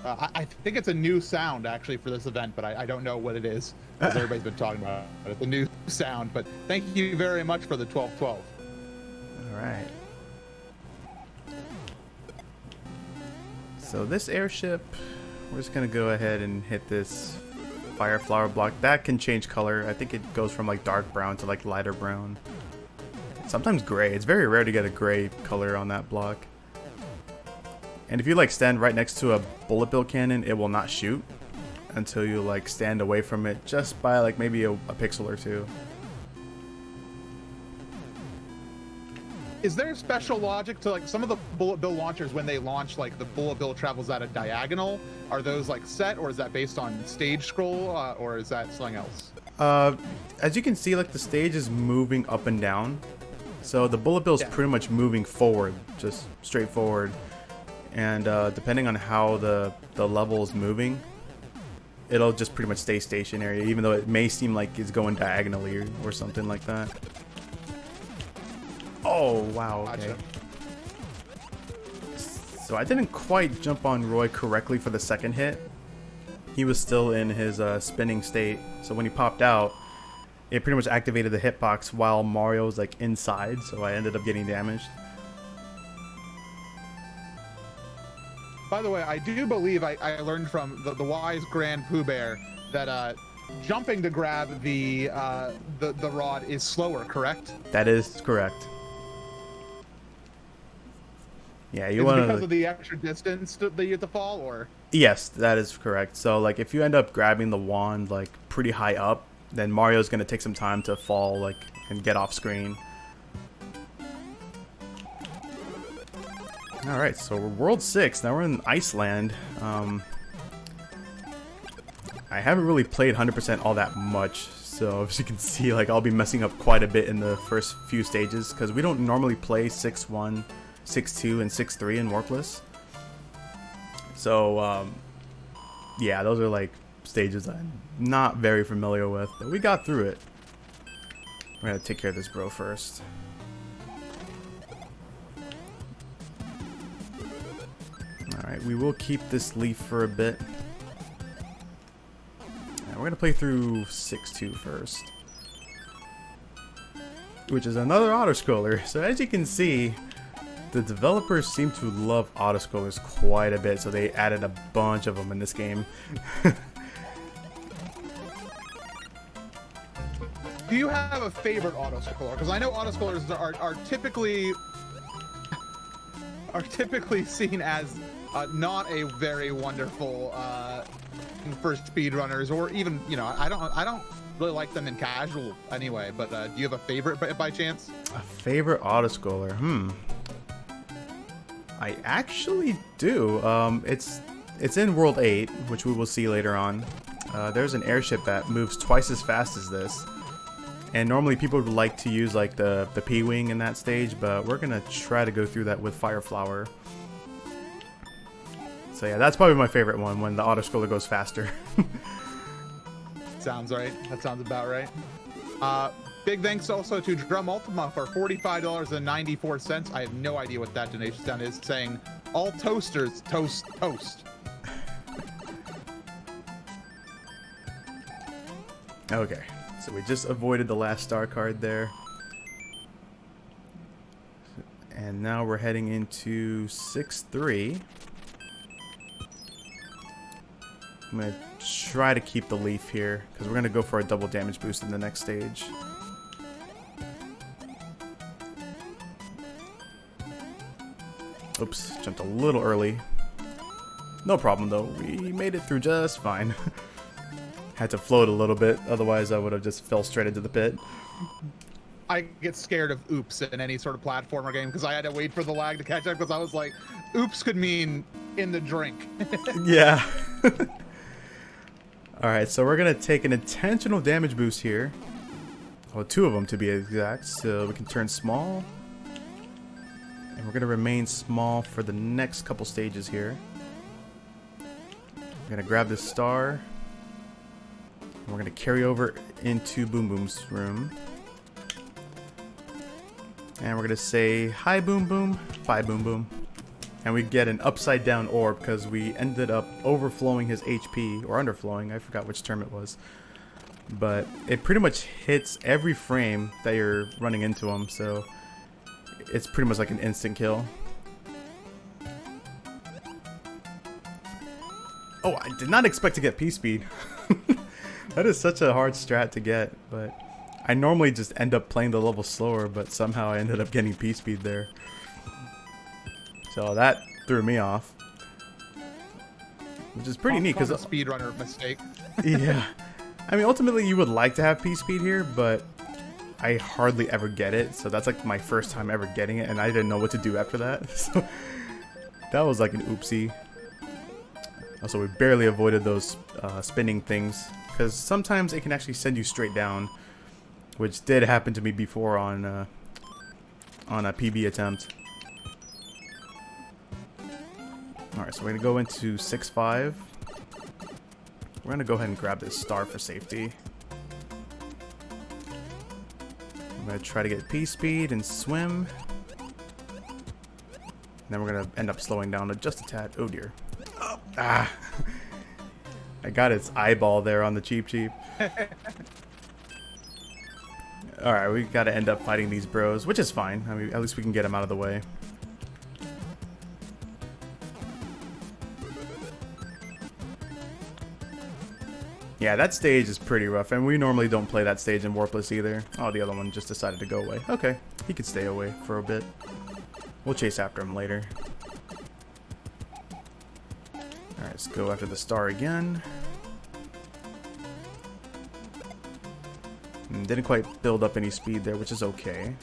I think it's a new sound actually for this event, but I don't know what it is, because everybody's been talking about it. The new sound, but thank you very much for the 1212. Alright. So this airship, we're just gonna go ahead and hit this fire flower block. That can change color. I think it goes from like dark brown to like lighter brown. Sometimes gray. It's very rare to get a gray color on that block. And if you like stand right next to a bullet bill cannon, it will not shoot until you like stand away from it just by like maybe a pixel or two. Is there special logic to like some of the bullet bill launchers when they launch, like the bullet bill travels at a diagonal? Are those like set, or is that based on stage scroll, or is that something else? As you can see, like the stage is moving up and down, so the bullet bill is pretty much moving forward, just straight forward. And depending on how the level is moving, it'll just pretty much stay stationary, even though it may seem like it's going diagonally or something like that. Oh, wow, okay. Gotcha. So I didn't quite jump on Roy correctly for the second hit. He was still in his spinning state, so when he popped out, it pretty much activated the hitbox while Mario was like inside, so I ended up getting damaged. By the way, I do believe I learned from the wise Grand Pooh Bear that jumping to grab the rod is slower, correct? That is correct. Yeah, you want want because of the extra distance that you have to fall, or? Yes, that is correct. So like if you end up grabbing the wand like pretty high up, then Mario's gonna take some time to fall like and get off screen. All right, so we're World 6. Now we're in Iceland. I haven't really played 100% all that much, so as you can see, like I'll be messing up quite a bit in the first few stages because we don't normally play 6-1, 6-2, and 6-3 in Warpless. So yeah, those are like stages I'm not very familiar with, but we got through it. We're gonna take care of this bro first. Alright, we will keep this leaf for a bit. Now, we're going to play through 6-2 first, which is another autoscroller. So as you can see, the developers seem to love autoscrollers quite a bit, so they added a bunch of them in this game. Do you have a favorite autoscroller? Because I know autoscrollers are typically seen as not a very wonderful for speedrunners, or even, you know, I don't really like them in casual anyway. But do you have a favorite by chance? A favorite autoscroller? I actually do. It's in World 8, which we will see later on. There's an airship that moves twice as fast as this. And normally people would like to use like the P-Wing in that stage, but we're going to try to go through that with Fire Flower. So yeah, that's probably my favorite one, when the autoscroller goes faster. Sounds right. That sounds about right. Big thanks also to Drum Ultima for $45.94. I have no idea what that donation sound is, saying all toasters toast toast. Okay, so we just avoided the last star card there. And now we're heading into 6-3. I'm going to try to keep the leaf here, because we're going to go for a double damage boost in the next stage. Oops, jumped a little early. No problem though, we made it through just fine. Had to float a little bit, otherwise I would have just fell straight into the pit. I get scared of oops in any sort of platformer game because I had to wait for the lag to catch up because I was like, oops could mean in the drink. Yeah. Alright, so we're going to take an intentional damage boost here. Well, 2 of them to be exact, so we can turn small. And we're going to remain small for the next couple stages here. We're going to grab this star. And we're going to carry over into Boom Boom's room. And we're going to say, hi Boom Boom, bye Boom Boom. And we get an upside down orb because we ended up overflowing his HP, or underflowing, I forgot which term it was. But it pretty much hits every frame that you're running into him, so it's pretty much like an instant kill. Oh, I did not expect to get P-Speed. That is such a hard strat to get, but I normally just end up playing the level slower, but somehow I ended up getting P-Speed there. So that threw me off. Which is pretty neat, because a speedrunner mistake. Yeah. I mean, ultimately you would like to have P-Speed here, but I hardly ever get it, so that's like my first time ever getting it, and I didn't know what to do after that. So that was like an oopsie. Also, we barely avoided those spinning things, because sometimes it can actually send you straight down, which did happen to me before on a PB attempt. Alright, so we're going to go into 6-5. We're going to go ahead and grab this star for safety. I'm going to try to get P-Speed and swim. And then we're going to end up slowing down just a tad. Oh dear. Oh, ah! I got its eyeball there on the Cheep Cheep. Alright, we got to end up fighting these bros, which is fine. I mean, at least we can get them out of the way. Yeah, that stage is pretty rough, and we normally don't play that stage in Warpless either. Oh, the other one just decided to go away. Okay, he could stay away for a bit. We'll chase after him later. Alright, let's go after the star again. Didn't quite build up any speed there, which is okay.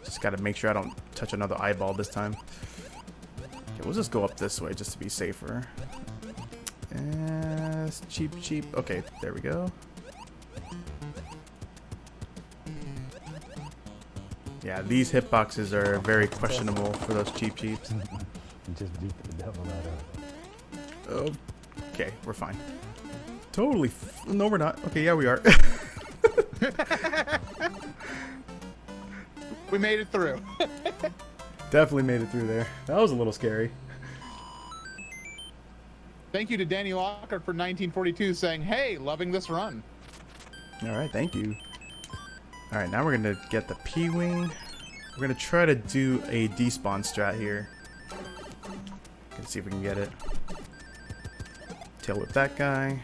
Just gotta make sure I don't touch another eyeball this time. Okay, we'll just go up this way just to be safer. Cheap. Okay, there we go. Yeah, these hitboxes are very questionable for those Cheeps. Just beat the devil out of it. Okay, we're fine. Totally. No, we're not. Okay, yeah, we are. We made it through. Definitely made it through there. That was a little scary. Thank you to Danny Lockhart for 1942 saying, hey, loving this run. Alright, thank you. Alright, now we're going to get the P-Wing. We're going to try to do a despawn strat here. Let's see if we can get it. Tail whip that guy.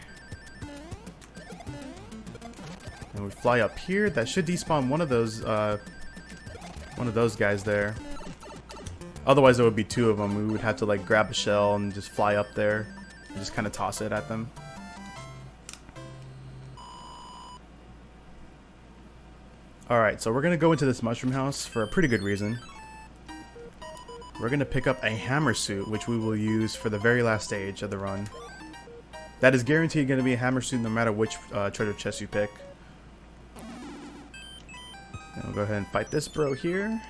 And we fly up here. That should despawn one of those guys there. Otherwise, there would be 2 of them. We would have to like grab a shell and just fly up there. And just kind of toss it at them. Alright, so we're going to go into this mushroom house for a pretty good reason. We're going to pick up a hammer suit, which we will use for the very last stage of the run. That is guaranteed going to be a hammer suit no matter which treasure chest you pick. And we'll go ahead and fight this bro here.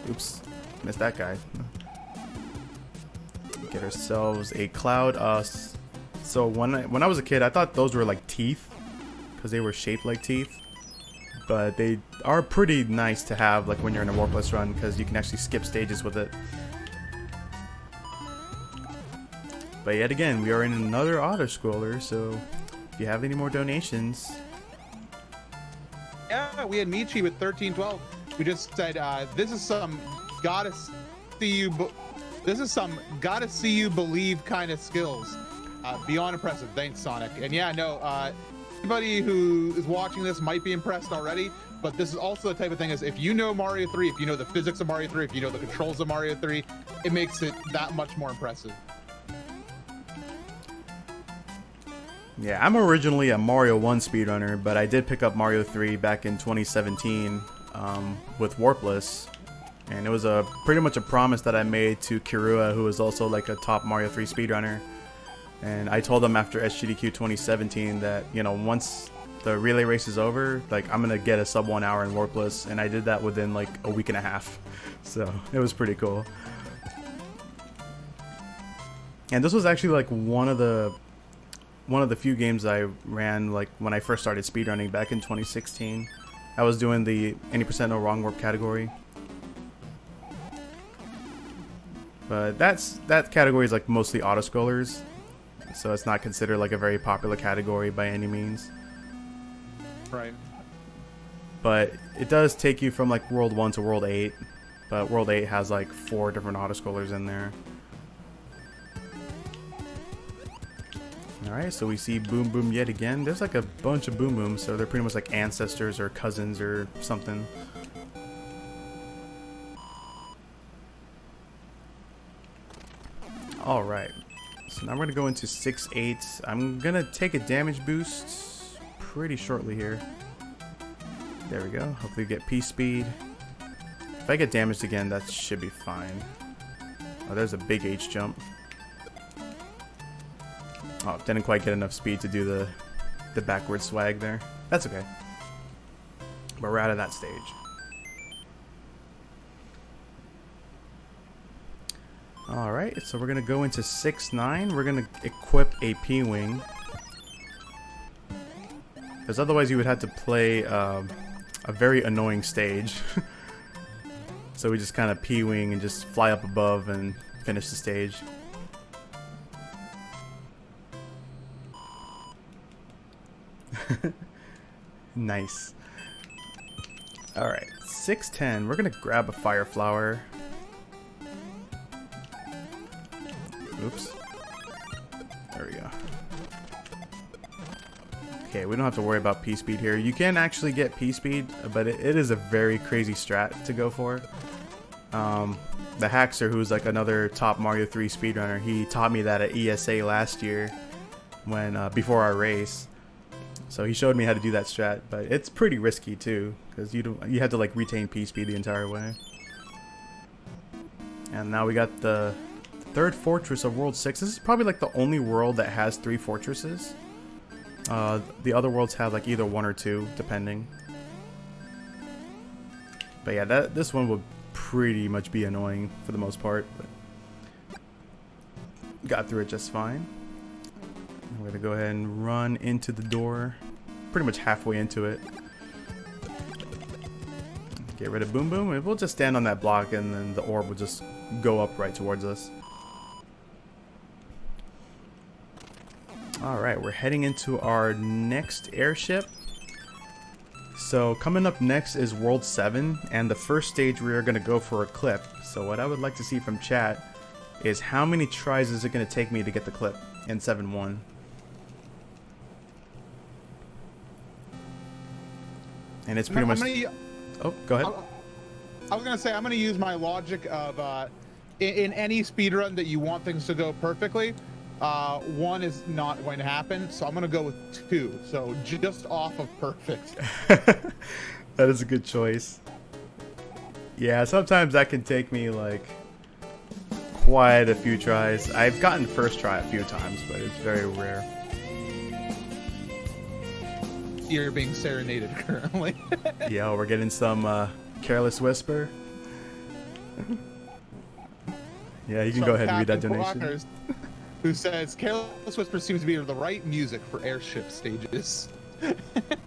Oops, missed that guy. Get ourselves a cloud. So when I was a kid, I thought those were like teeth, because they were shaped like teeth. But they are pretty nice to have, like when you're in a warpless run, because you can actually skip stages with it. But yet again, we are in another auto-scroller, so if you have any more donations... Yeah, we had Michi with 1312. We just said, this is some gotta see you believe kind of skills. Beyond impressive. Thanks, Sonic. And yeah, no, anybody who is watching this might be impressed already, but this is also the type of thing is if you know Mario 3, if you know the physics of Mario 3, if you know the controls of Mario 3, it makes it that much more impressive. Yeah, I'm originally a Mario 1 speedrunner, but I did pick up Mario 3 back in 2017 with Warpless. And it was pretty much a promise that I made to Kirua, who was also like a top Mario 3 speedrunner. And I told him after SGDQ 2017 that, you know, once the relay race is over, like I'm going to get a sub 1 hour in Warpless. And I did that within like a week and a half. So it was pretty cool. And this was actually like one of the few games I ran like when I first started speedrunning back in 2016. I was doing the 80% no wrong warp category. But that category is like mostly auto-scrollers, so it's not considered like a very popular category by any means. Right. But it does take you from like World 1 to World 8, but World 8 has like 4 different auto-scrollers in there. Alright, so we see Boom Boom yet again. There's like a bunch of Boom Booms, so they're pretty much like ancestors or cousins or something. Alright, so now we're going to go into 6-8. I'm going to take a damage boost pretty shortly here. There we go. Hopefully get P-Speed. If I get damaged again, that should be fine. Oh, there's a big H jump. Oh, didn't quite get enough speed to do the backward swag there. That's okay. But we're out of that stage. Alright, so we're going to go into 6-9. We're going to equip a P-Wing. Because otherwise you would have to play a very annoying stage. So we just kind of P-Wing and just fly up above and finish the stage. Nice. Alright, 6-10. We're going to grab a Fire Flower. Oops. There we go. Okay, we don't have to worry about P-Speed here. You can actually get P-Speed, but it is a very crazy strat to go for. The Haxer, who's like another top Mario 3 speedrunner, he taught me that at ESA last year when before our race. So he showed me how to do that strat, but it's pretty risky too, because you have to like retain P-Speed the entire way. And now we got the third fortress of World 6. This is probably like the only world that has 3 fortresses. The other worlds have like either 1 or 2, depending. But yeah, this one would pretty much be annoying for the most part, but got through it just fine. I'm gonna go ahead and run into the door, pretty much halfway into it. Get rid of Boom Boom, and we'll just stand on that block, and then the orb will just go up right towards us. Alright, we're heading into our next airship. So coming up next is World 7, and the first stage we are going to go for a clip. So what I would like to see from chat is how many tries is it going to take me to get the clip in 7-1. And it's pretty much... Oh, go ahead. I was going to say, I'm going to use my logic of in any speedrun that you want things to go perfectly, 1 is not going to happen, so I'm going to go with 2. So just off of perfect. That is a good choice. Yeah, sometimes that can take me like quite a few tries. I've gotten first try a few times, but it's very rare. You're being serenaded currently. Yeah, we're getting some Careless Whisper. Yeah, you can go ahead and read that Captain donation. Blockers, who says, Careless Whisper seems to be the right music for airship stages.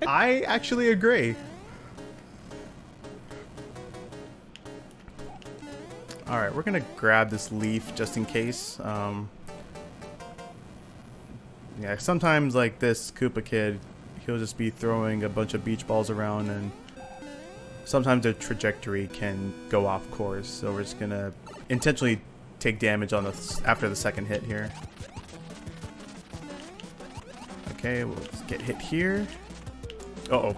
I actually agree. Alright, we're gonna grab this leaf just in case. Yeah, sometimes like this Koopa kid, he'll just be throwing a bunch of beach balls around, and sometimes their trajectory can go off course, so we're just gonna intentionally take damage on after the second hit here. Okay, we'll just get hit here. Uh-oh.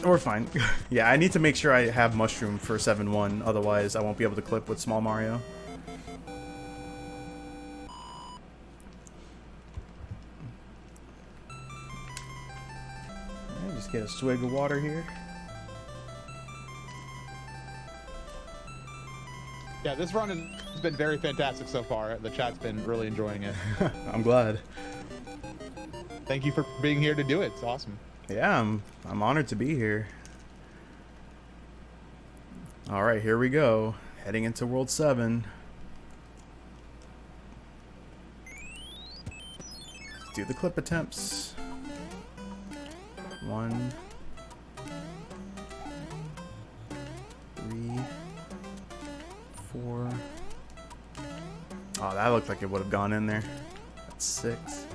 We're fine. Yeah, I need to make sure I have Mushroom for 7-1, otherwise I won't be able to clip with Small Mario. Alright, just get a swig of water here. Yeah, this run has been very fantastic so far. The chat's been really enjoying it. I'm glad. Thank you for being here to do it. It's awesome. Yeah, I'm honored to be here. Alright, here we go. Heading into World 7. Let's do the clip attempts. 1, 3, 4. Oh, that looked like it would have gone in there. That's 6.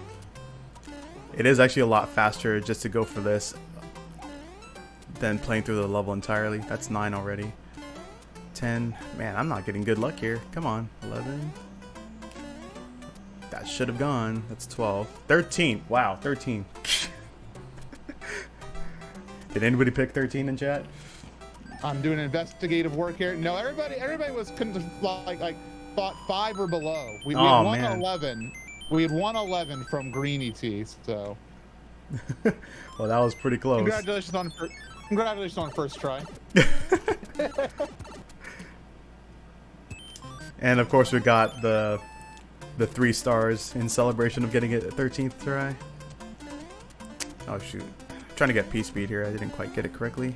It is actually a lot faster just to go for this than playing through the level entirely. That's 9 already. 10. Man, I'm not getting good luck here. Come on. 11. That should have gone. That's 12. 13. Wow, 13. Did anybody pick 13 in chat? I'm doing investigative work here. No, everybody was like thought 5 or below. We had 111. We had 111 from Greeny T. So. Well, that was pretty close. Congratulations on first try. And of course, we got the 3 stars in celebration of getting it at 13th try. Oh shoot! I'm trying to get P speed here. I didn't quite get it correctly.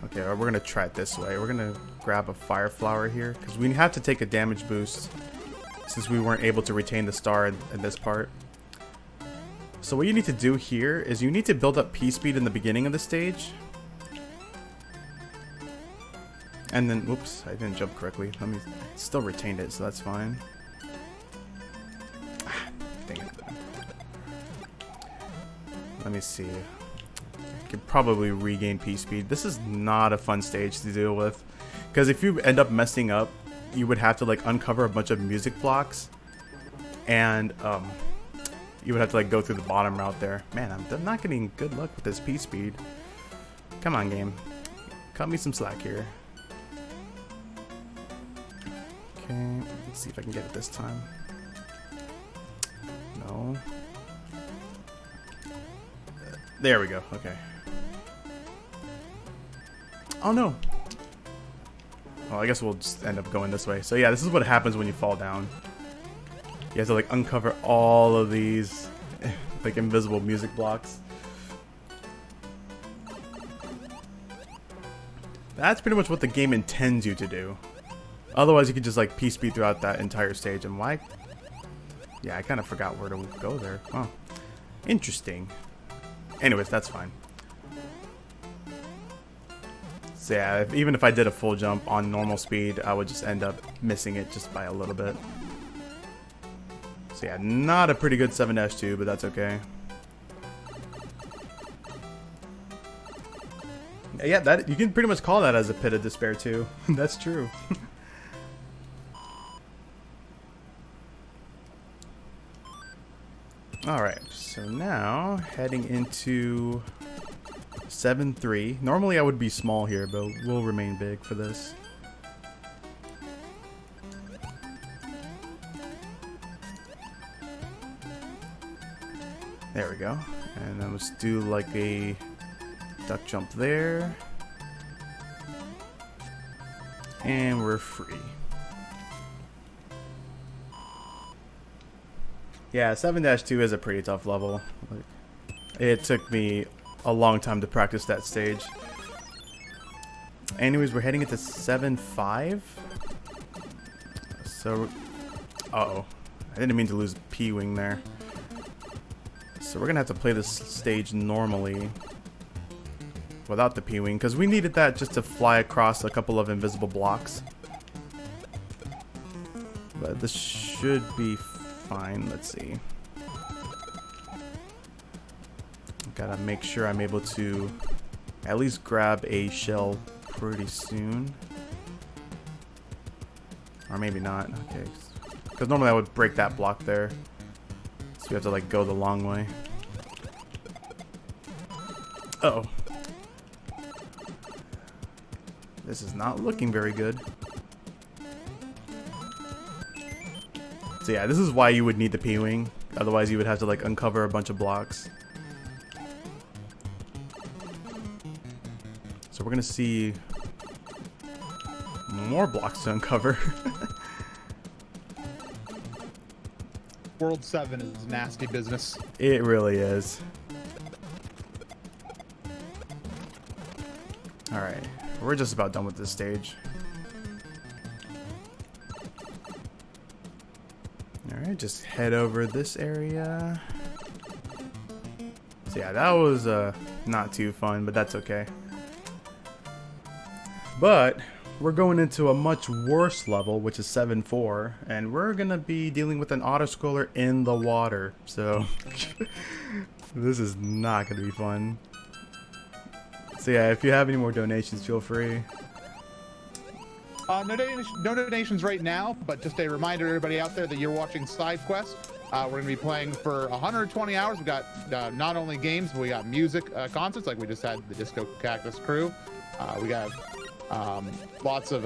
Okay, we're gonna try it this way. We're gonna grab a fire flower here because we have to take a damage boost since we weren't able to retain the star in this part. So what you need to do here is you need to build up P speed in the beginning of the stage. And then, oops, I didn't jump correctly. I still retained it, so that's fine. Dang it. Let me see. I could probably regain P speed. This is not a fun stage to deal with, because if you end up messing up, you would have to like uncover a bunch of music blocks, and you would have to like go through the bottom route there. Man, I'm not getting good luck with this P speed. Come on, game, cut me some slack here. Okay, let's see if I can get it this time. No. There we go. Okay. Oh no. Well, I guess we'll just end up going this way. So yeah, this is what happens when you fall down. You have to like uncover all of these like invisible music blocks. That's pretty much what the game intends you to do. Otherwise, you could just like P-speed throughout that entire stage. And why? Yeah, I kind of forgot where to go there. Oh, interesting. Anyways, that's fine. So yeah, even if I did a full jump on normal speed, I would just end up missing it just by a little bit. So yeah, not a pretty good 7-2, but that's okay. Yeah, that you can pretty much call that as a pit of despair too. That's true. Alright, so now heading into 7-3. Normally I would be small here, but we'll remain big for this. There we go. And then let's do like a duck jump there. And we're free. Yeah, 7-2 is a pretty tough level. It took me a long time to practice that stage. Anyways, we're heading into 7-5. So, uh-oh. I didn't mean to lose P-Wing there. So we're gonna have to play this stage normally without the P-Wing, because we needed that just to fly across a couple of invisible blocks. But this should be fine. Let's see. Gotta make sure I'm able to at least grab a shell pretty soon. Or maybe not. Okay. Because normally I would break that block there. So we have to like go the long way. Uh-oh. This is not looking very good. So yeah, this is why you would need the P-Wing. Otherwise you would have to like uncover a bunch of blocks. So we're gonna see more blocks to uncover. World 7 is nasty business. It really is. Alright, we're just about done with this stage. Alright, just head over this area. So yeah, that was not too fun, but that's okay. But we're going into a much worse level, which is 7-4, and we're gonna be dealing with an auto-scroller in the water. So this is not gonna be fun. So yeah, if you have any more donations, feel free. No donations right now, but just a reminder to everybody out there that you're watching Side Quest. We're going to be playing for 120 hours. We got not only games, but we got music concerts, like we just had the Disco Cactus crew. We got lots of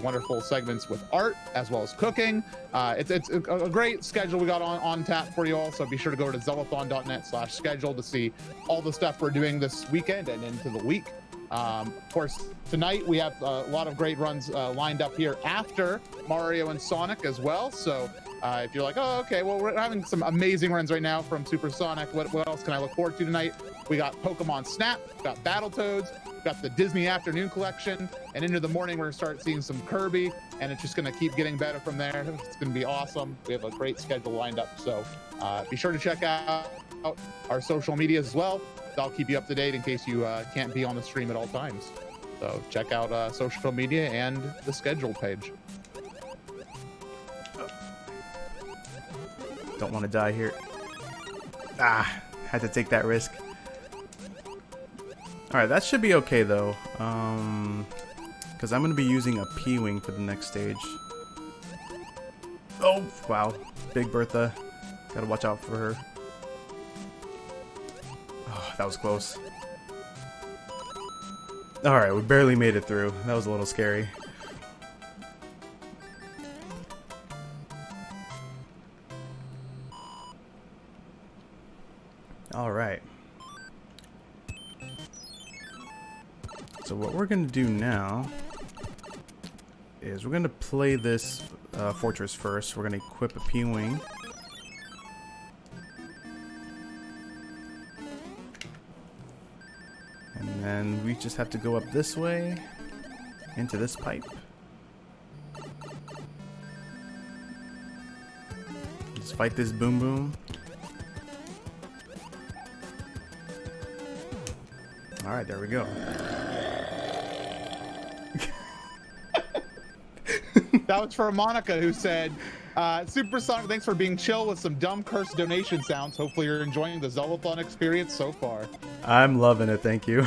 wonderful segments with art as well as cooking. It's a great schedule we got on tap for you all, so be sure to go to zeldathon.net/schedule to see all the stuff we're doing this weekend and into the week. Of course, tonight we have a lot of great runs lined up here after Mario and Sonic as well. So if you're like, oh, okay, well, we're having some amazing runs right now from Super Sonic. What else can I look forward to tonight? We got Pokemon Snap, got Battletoads, got the Disney Afternoon Collection, and into the morning we're going to start seeing some Kirby, and it's just going to keep getting better from there. It's going to be awesome. We have a great schedule lined up, so be sure to check out our social media as well. I'll keep you up to date in case you can't be on the stream at all times. So check out social media and the schedule page. Don't want to die here. Ah, had to take that risk. Alright, that should be okay though. Because I'm going to be using a P-Wing for the next stage. Oh, wow. Big Bertha. Gotta watch out for her. Oh, that was close. Alright, we barely made it through. That was a little scary. Alright. So what we're going to do now is we're going to play this fortress first. We're going to equip a P-Wing. And then we just have to go up this way into this pipe. Just fight this Boom Boom. Alright, there we go. That was for Monica, who said, Super Sonic, thanks for being chill with some dumb cursed donation sounds. Hopefully you're enjoying the Zeldathon experience so far. I'm loving it, thank you.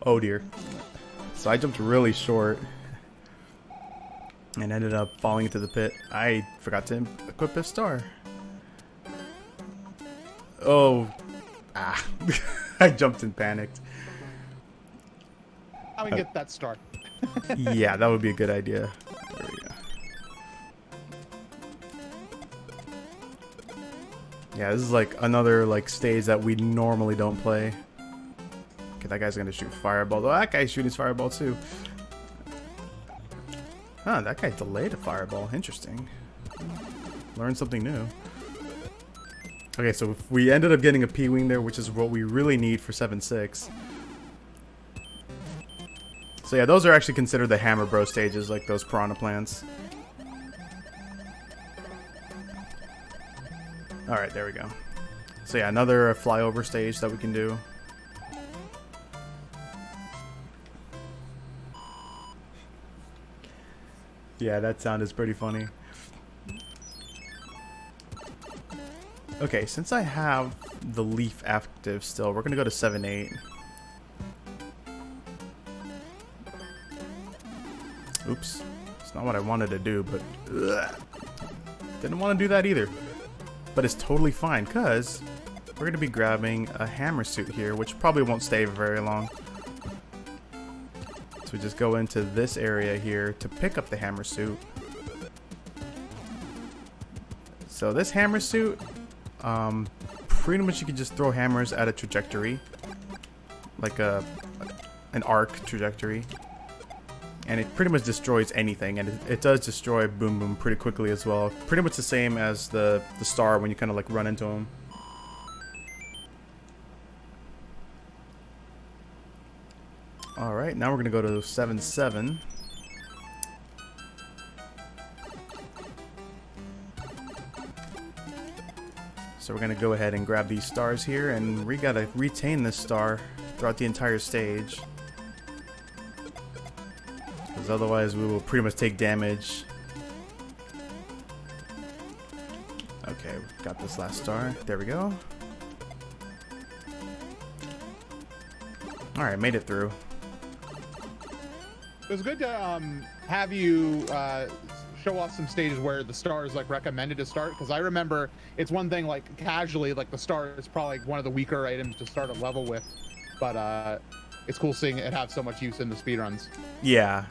Oh dear. So I jumped really short and ended up falling into the pit. I forgot to equip a star. Oh. Ah. I jumped and panicked. How we get that start? Yeah, that would be a good idea. There we go. Yeah, this is like another like stage that we normally don't play. Okay, that guy's gonna shoot fireball. Oh, that guy's shooting his fireball too. Huh, that guy delayed a fireball. Interesting. Learned something new. Okay, so if we ended up getting a P-Wing there, which is what we really need for 7-6. So yeah, those are actually considered the Hammer Bro stages, like those piranha plants. Alright, there we go. So yeah, another flyover stage that we can do. Yeah, that sound is pretty funny. Okay, since I have the leaf active still, we're gonna go to 7-8. Oops. It's not what I wanted to do, but didn't want to do that either. But it's totally fine, because we're gonna be grabbing a hammer suit here, which probably won't stay very long. So we just go into this area here to pick up the hammer suit. So this hammer suit, pretty much you can just throw hammers at a trajectory, like an arc trajectory, and it pretty much destroys anything, and it does destroy Boom Boom pretty quickly as well. Pretty much the same as the star when you kind of like run into him. Alright, now we're gonna go to 7-7. So we're gonna go ahead and grab these stars here, and we gotta retain this star throughout the entire stage, because otherwise we will pretty much take damage. Okay, we've got this last star. There we go. Alright, made it through. It was good to have you show off some stages where the star is like recommended to start, because I remember it's one thing like casually like the star is probably one of the weaker items to start a level with, but it's cool seeing it have so much use in the speedruns. Yeah.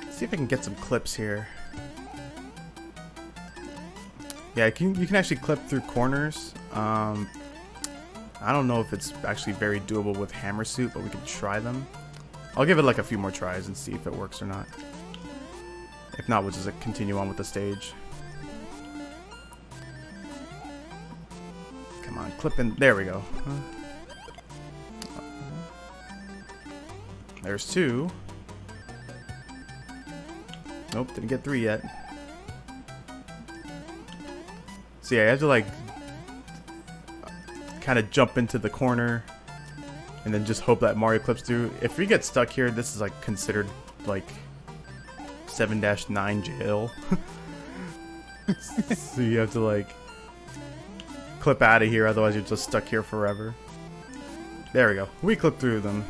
Let's see if I can get some clips here. Yeah, you can actually clip through corners. I don't know if it's actually very doable with hammer suit, but we can try them. I'll give it like a few more tries and see if it works or not. If not, we'll just continue on with the stage. Come on, clip in. There we go. There's 2. Nope, didn't get 3 yet. So yeah, I have to like kind of jump into the corner and then just hope that Mario clips through. If we get stuck here, this is like considered like 7-9 jail. So you have to like clip out of here, otherwise you're just stuck here forever. There we go. We clip through them.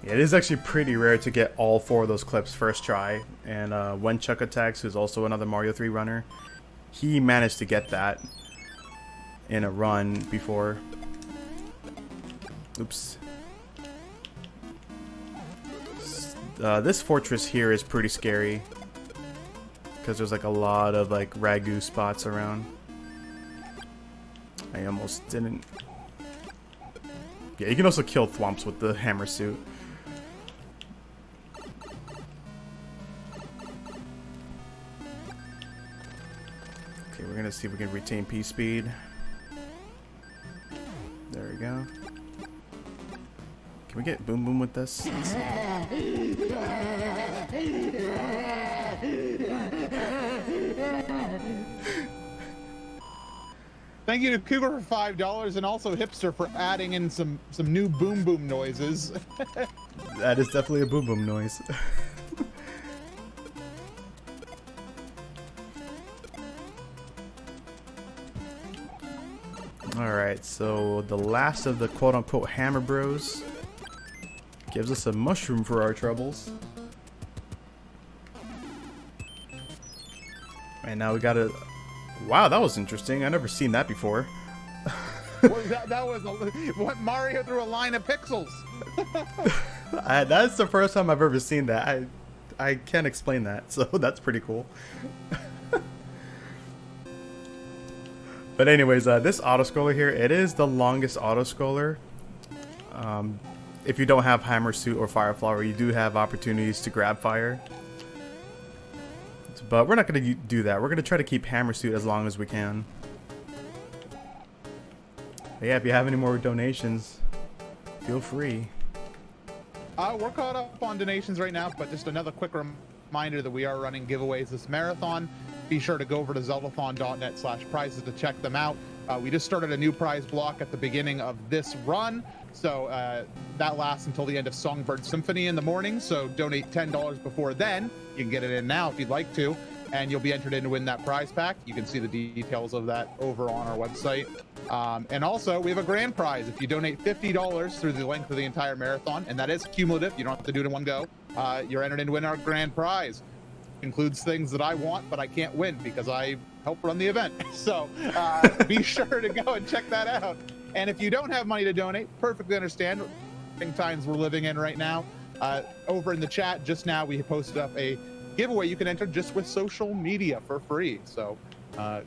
Yeah, it is actually pretty rare to get all 4 of those clips first try. And when Chuck Attacks, who's also another Mario 3 runner, he managed to get that in a run before. Oops. This fortress here is pretty scary, because there's like a lot of like ragu spots around. I almost didn't. Yeah, you can also kill thwomps with the hammer suit. Okay, we're gonna see if we can retain P-Speed. There we go. Can we get Boom Boom with this? Let's see. Thank you to Cougar for $5, and also Hipster for adding in some new boom boom noises. That is definitely a boom boom noise. Alright, so the last of the quote-unquote Hammer Bros gives us a mushroom for our troubles. And now we got a... Wow, that was interesting. I've never seen that before. Well, that was what Mario threw a line of pixels. That's the first time I've ever seen that. I can't explain that, so that's pretty cool. But anyways, this auto-scroller here, it is the longest auto-scroller. If you don't have Hammer Suit or Fire Flower, you do have opportunities to grab fire. But we're not going to do that. We're going to try to keep Hammer Suit as long as we can. But yeah, if you have any more donations, feel free. We're caught up on donations right now, but just another quick reminder that we are running giveaways this marathon. Be sure to go over to zeldathon.net/prizes to check them out. We just started a new prize block at the beginning of this run, so that lasts until the end of Songbird Symphony in the morning. So donate $10 before then. You can get it in now if you'd like to, and you'll be entered in to win that prize pack. You can see the details of that over on our website. And also, we have a grand prize. If you donate $50 through the length of the entire marathon, and that is cumulative, you don't have to do it in one go, you're entered in to win our grand prize. Includes things that I want, but I can't win because I help run the event. So be sure to go and check that out. And if you don't have money to donate, perfectly understand. Times we're living in right now. Over in the chat just now, we posted up a giveaway you can enter just with social media for free. So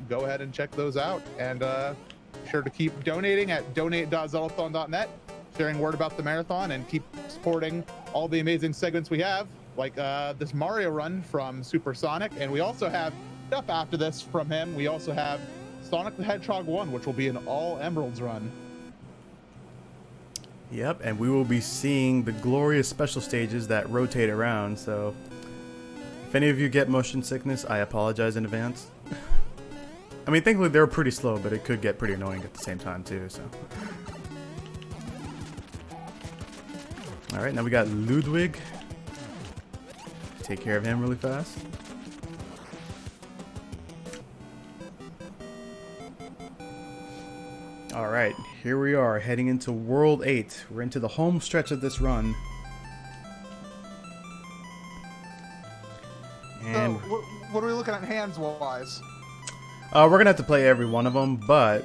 go ahead and check those out. And be sure to keep donating at donate.zeldathon.net, sharing word about the marathon, and keep supporting all the amazing segments we have, like this Mario run from Supersonic. And we also have stuff after this from him. We also have Sonic the Hedgehog 1, which will be an all Emeralds run. Yep, and we will be seeing the glorious special stages that rotate around, so if any of you get motion sickness, I apologize in advance. I mean, thankfully they're pretty slow, but it could get pretty annoying at the same time too, so. Alright, now we got Ludwig. Take care of him really fast. Alright, here we are heading into World 8. We're into the home stretch of this run. And so, what are we looking at hands-wise? we're going to have to play every one of them, but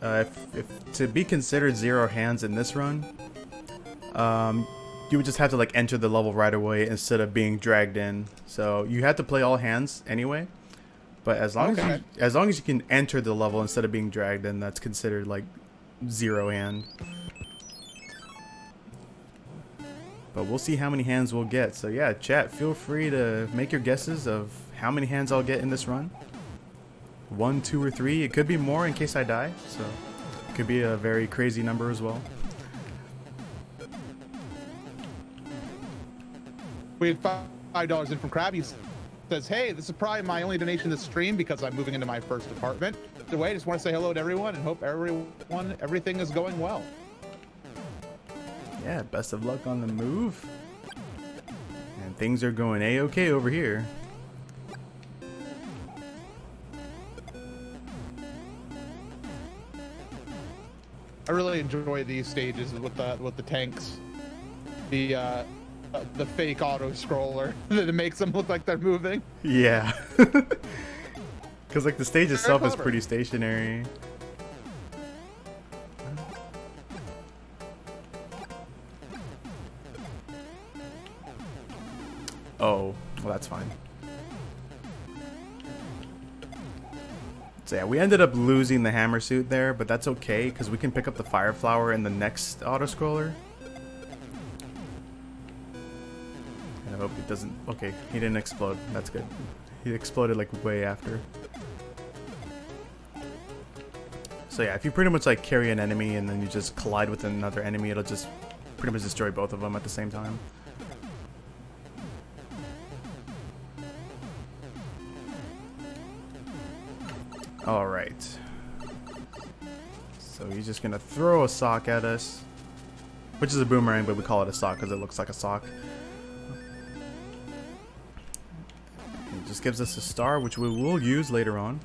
if to be considered 0 hands in this run, you would just have to like enter the level right away instead of being dragged in. So you have to play all hands anyway. But as long as you can enter the level instead of being dragged in, that's considered like 0 hand. But we'll see how many hands we'll get. So yeah, chat, feel free to make your guesses of how many hands I'll get in this run. 1, 2, or 3. It could be more in case I die. So it could be a very crazy number as well. We had $5 in from Krabby. Says, hey, this is probably my only donation this stream because I'm moving into my first apartment. Either way, I just want to say hello to everyone and hope everything is going well. Yeah, best of luck on the move. And things are going A-okay over here. I really enjoy these stages with the tanks. The fake auto scroller that makes them look like they're moving. Yeah. Because like the stage itself is pretty stationary. Oh, well that's fine. So yeah, we ended up losing the hammer suit there, but that's okay because we can pick up the fire flower in the next auto scroller. And I hope it doesn't. Okay, he didn't explode. That's good. He exploded like way after. So yeah, if you pretty much like carry an enemy and then you just collide with another enemy, it'll just pretty much destroy both of them at the same time. Alright. So he's just gonna throw a sock at us. Which is a boomerang, but we call it a sock because it looks like a sock. It just gives us a star, which we will use later on.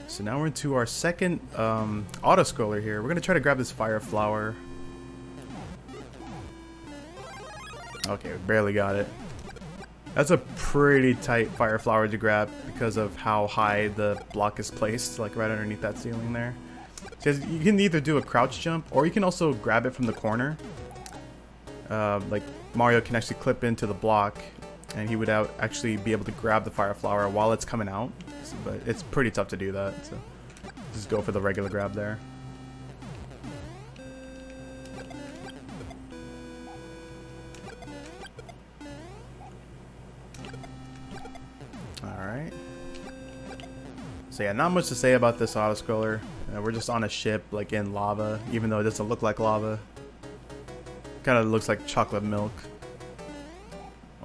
So now we're into our second auto scroller here. We're gonna try to grab this fire flower. Okay, we barely got it. That's a pretty tight fire flower to grab because of how high the block is placed, like right underneath that ceiling there. Because you can either do a crouch jump or you can also grab it from the corner. Like Mario can actually clip into the block, and he would actually be able to grab the fire flower while it's coming out. But it's pretty tough to do that, so just go for the regular grab there. Alright. So yeah, not much to say about this auto-scroller. We're just on a ship, like in lava, even though it doesn't look like lava. Kind of looks like chocolate milk.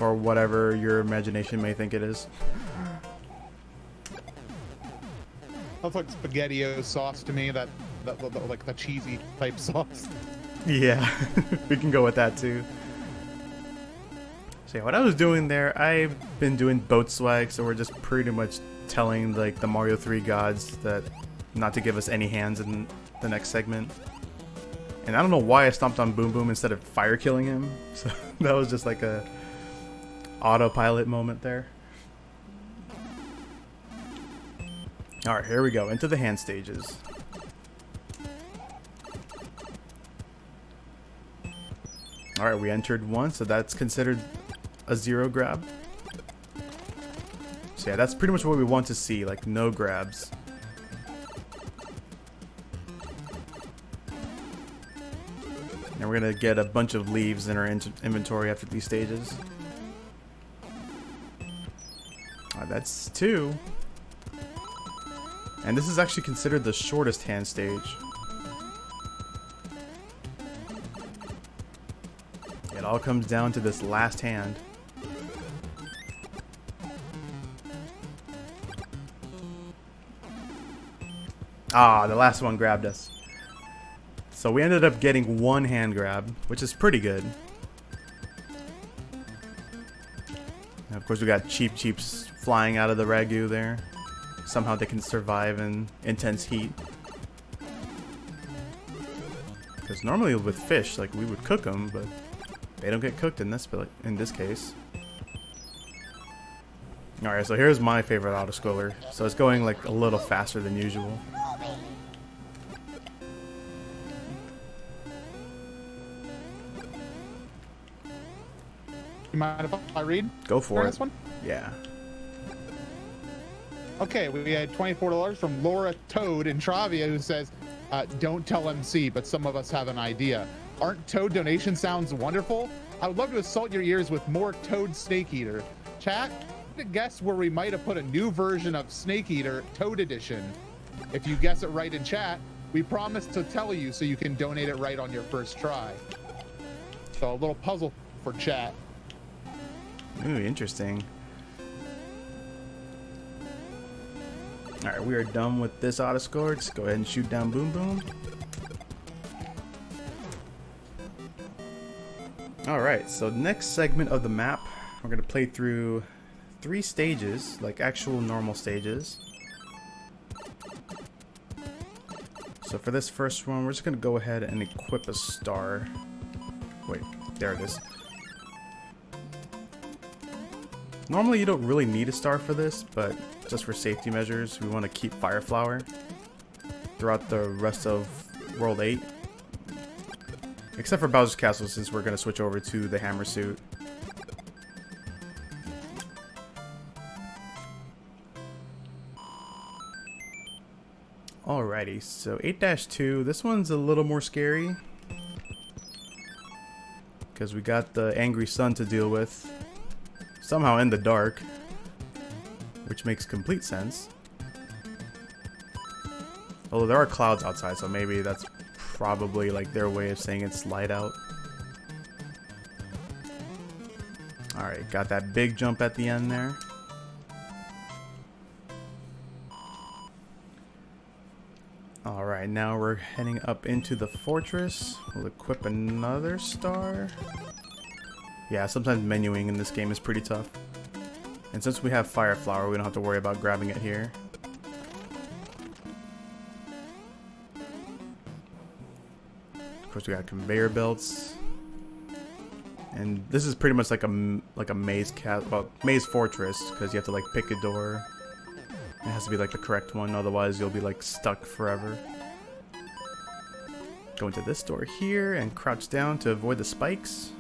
Or whatever your imagination may think it is. Looks like SpaghettiO sauce to me, that like the cheesy type sauce. Yeah, we can go with that too. So yeah, what I was doing there, I've been doing boat swag, so we're just pretty much telling like the Mario 3 gods that not to give us any hands in the next segment. And I don't know why I stomped on Boom Boom instead of fire killing him. So that was just like a autopilot moment there. Alright, here we go, into the hand stages. Alright, we entered one, so that's considered a 0 grab. So yeah, that's pretty much what we want to see, like no grabs. And we're gonna get a bunch of leaves in our inventory after these stages. That's 2. And this is actually considered the shortest hand stage. It all comes down to this last hand. Ah, the last one grabbed us. So we ended up getting 1 hand grab, which is pretty good. And of course we got Cheeps flying out of the ragu there. Somehow they can survive in intense heat. Because normally with fish, like we would cook them, but they don't get cooked in this case. Alright, so here's my favorite auto-scroller. So it's going like a little faster than usual. You mind if I read? Go for it. This one? Yeah. Okay, we had $24 from Laura Toad in Travia, who says, don't tell MC, but some of us have an idea. Aren't Toad donation sounds wonderful? I would love to assault your ears with more Toad Snake Eater. Chat, guess where we might have put a new version of Snake Eater, Toad Edition. If you guess it right in chat, we promise to tell you so you can donate it right on your first try. So a little puzzle for chat. Ooh, interesting. Alright, we are done with this auto-score. Just go ahead and shoot down Boom Boom. Alright, so next segment of the map, we're going to play through 3 stages, like actual normal stages. So for this first one, we're just going to go ahead and equip a star. Wait, there it is. Normally you don't really need a star for this, but just for safety measures, we want to keep Fire Flower throughout the rest of World 8. Except for Bowser's Castle, since we're going to switch over to the Hammer Suit. Alrighty, so 8-2, this one's a little more scary. Because we got the Angry Sun to deal with. Somehow in the dark. Which makes complete sense. Although there are clouds outside, so maybe that's probably like their way of saying it's light out. Alright, got that big jump at the end there. Alright, now we're heading up into the fortress. We'll equip another star. Yeah, sometimes menuing in this game is pretty tough. And since we have Fire Flower, we don't have to worry about grabbing it here. Of course, we got conveyor belts. And this is pretty much like a maze maze fortress, because you have to like pick a door. It has to be like the correct one, otherwise you'll be like stuck forever. Go into this door here and crouch down to avoid the spikes.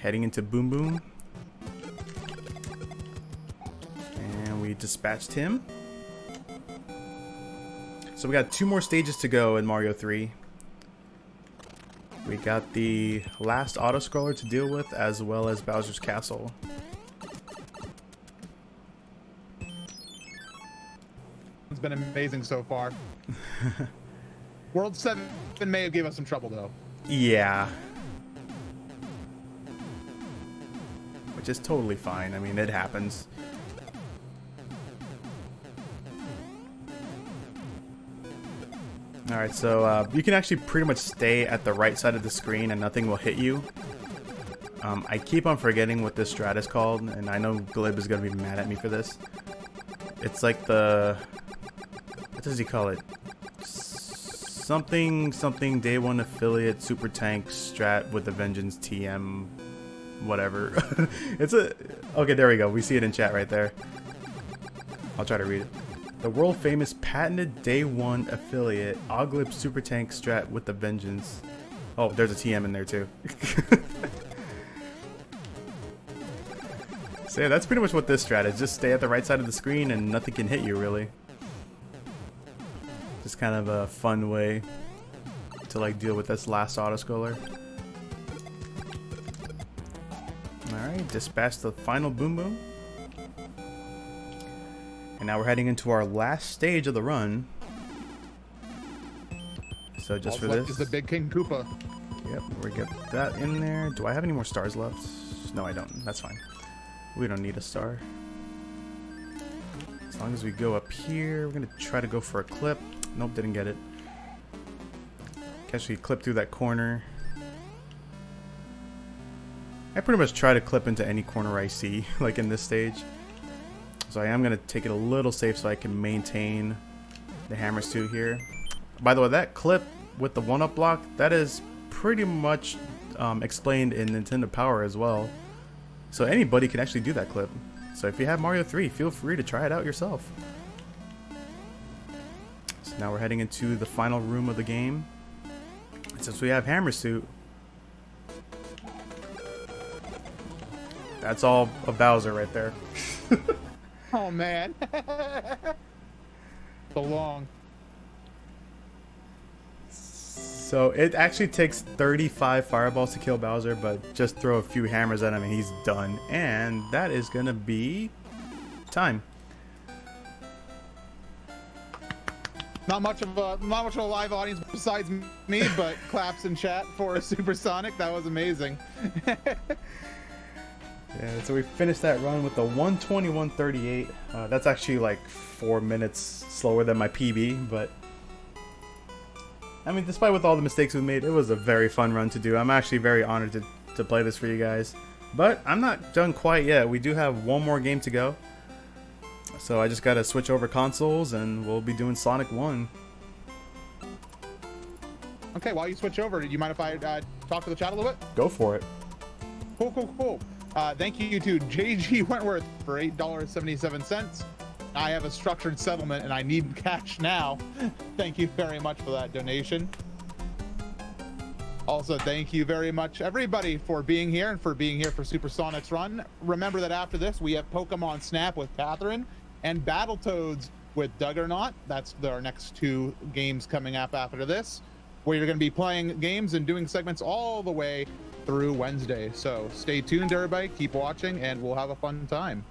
Heading into Boom Boom. And we dispatched him. So we got 2 more stages to go in Mario 3. We got the last auto-scroller to deal with, as well as Bowser's Castle. It's been amazing so far. World 7 may have gave us some trouble, though. Yeah. Which is totally fine. I mean, it happens. Alright, so you can actually pretty much stay at the right side of the screen and nothing will hit you. I keep on forgetting what this strat is called, and I know Glib is going to be mad at me for this. It's like the... What does he call it? Something Day 1 affiliate Super Tank strat with a Vengeance TM whatever. It's a... Okay, there we go. We see it in chat right there. I'll try to read it. The world famous patented Day 1 affiliate Oglip Super Tank strat with the Vengeance. Oh, there's a TM in there too. So yeah, that's pretty much what this strat is. Just stay at the right side of the screen and nothing can hit you really. Just kind of a fun way to like deal with this last auto-scroller. Alright, dispatch the final Boom Boom. And now we're heading into our last stage of the run. So just for this is the big King Koopa. Yep, we get that in there. Do I have any more stars left? No, I don't. That's fine. We don't need a star. As long as we go up here, we're gonna try to go for a clip. Nope, didn't get it. Catch we clip through that corner. I pretty much try to clip into any corner I see, like in this stage. So I am going to take it a little safe so I can maintain the hammer suit here. By the way, that clip with the 1-up block, that is pretty much explained in Nintendo Power as well. So anybody can actually do that clip. So if you have Mario 3, feel free to try it out yourself. So now we're heading into the final room of the game. And since we have hammer suit, that's all a Bowser right there. Oh man. So long. So it actually takes 35 fireballs to kill Bowser, but just throw a few hammers at him and he's done. And that is gonna be time. Not much of a live audience besides me, but claps in chat for Supersonic. That was amazing. Yeah, so we finished that run with the 1:21:38. That's actually like 4 minutes slower than my PB, but I mean, despite with all the mistakes we made, it was a very fun run to do. I'm actually very honored to play this for you guys. But I'm not done quite yet. We do have one more game to go. So I just gotta switch over consoles and we'll be doing Sonic 1. Okay, while you switch over, do you mind if I talk to the chat a little bit? Go for it. Cool. Thank you to JG Wentworth for $8.77. I have a structured settlement and I need cash now. Thank you very much for that donation. Also, thank you very much, everybody, for being here and for being here for Supersonic's run. Remember that after this, we have Pokemon Snap with Catherine and Battletoads with Duggernaut. That's our next 2 games coming up after this, where you're going to be playing games and doing segments all the way through Wednesday. So stay tuned, everybody. Keep watching, and we'll have a fun time.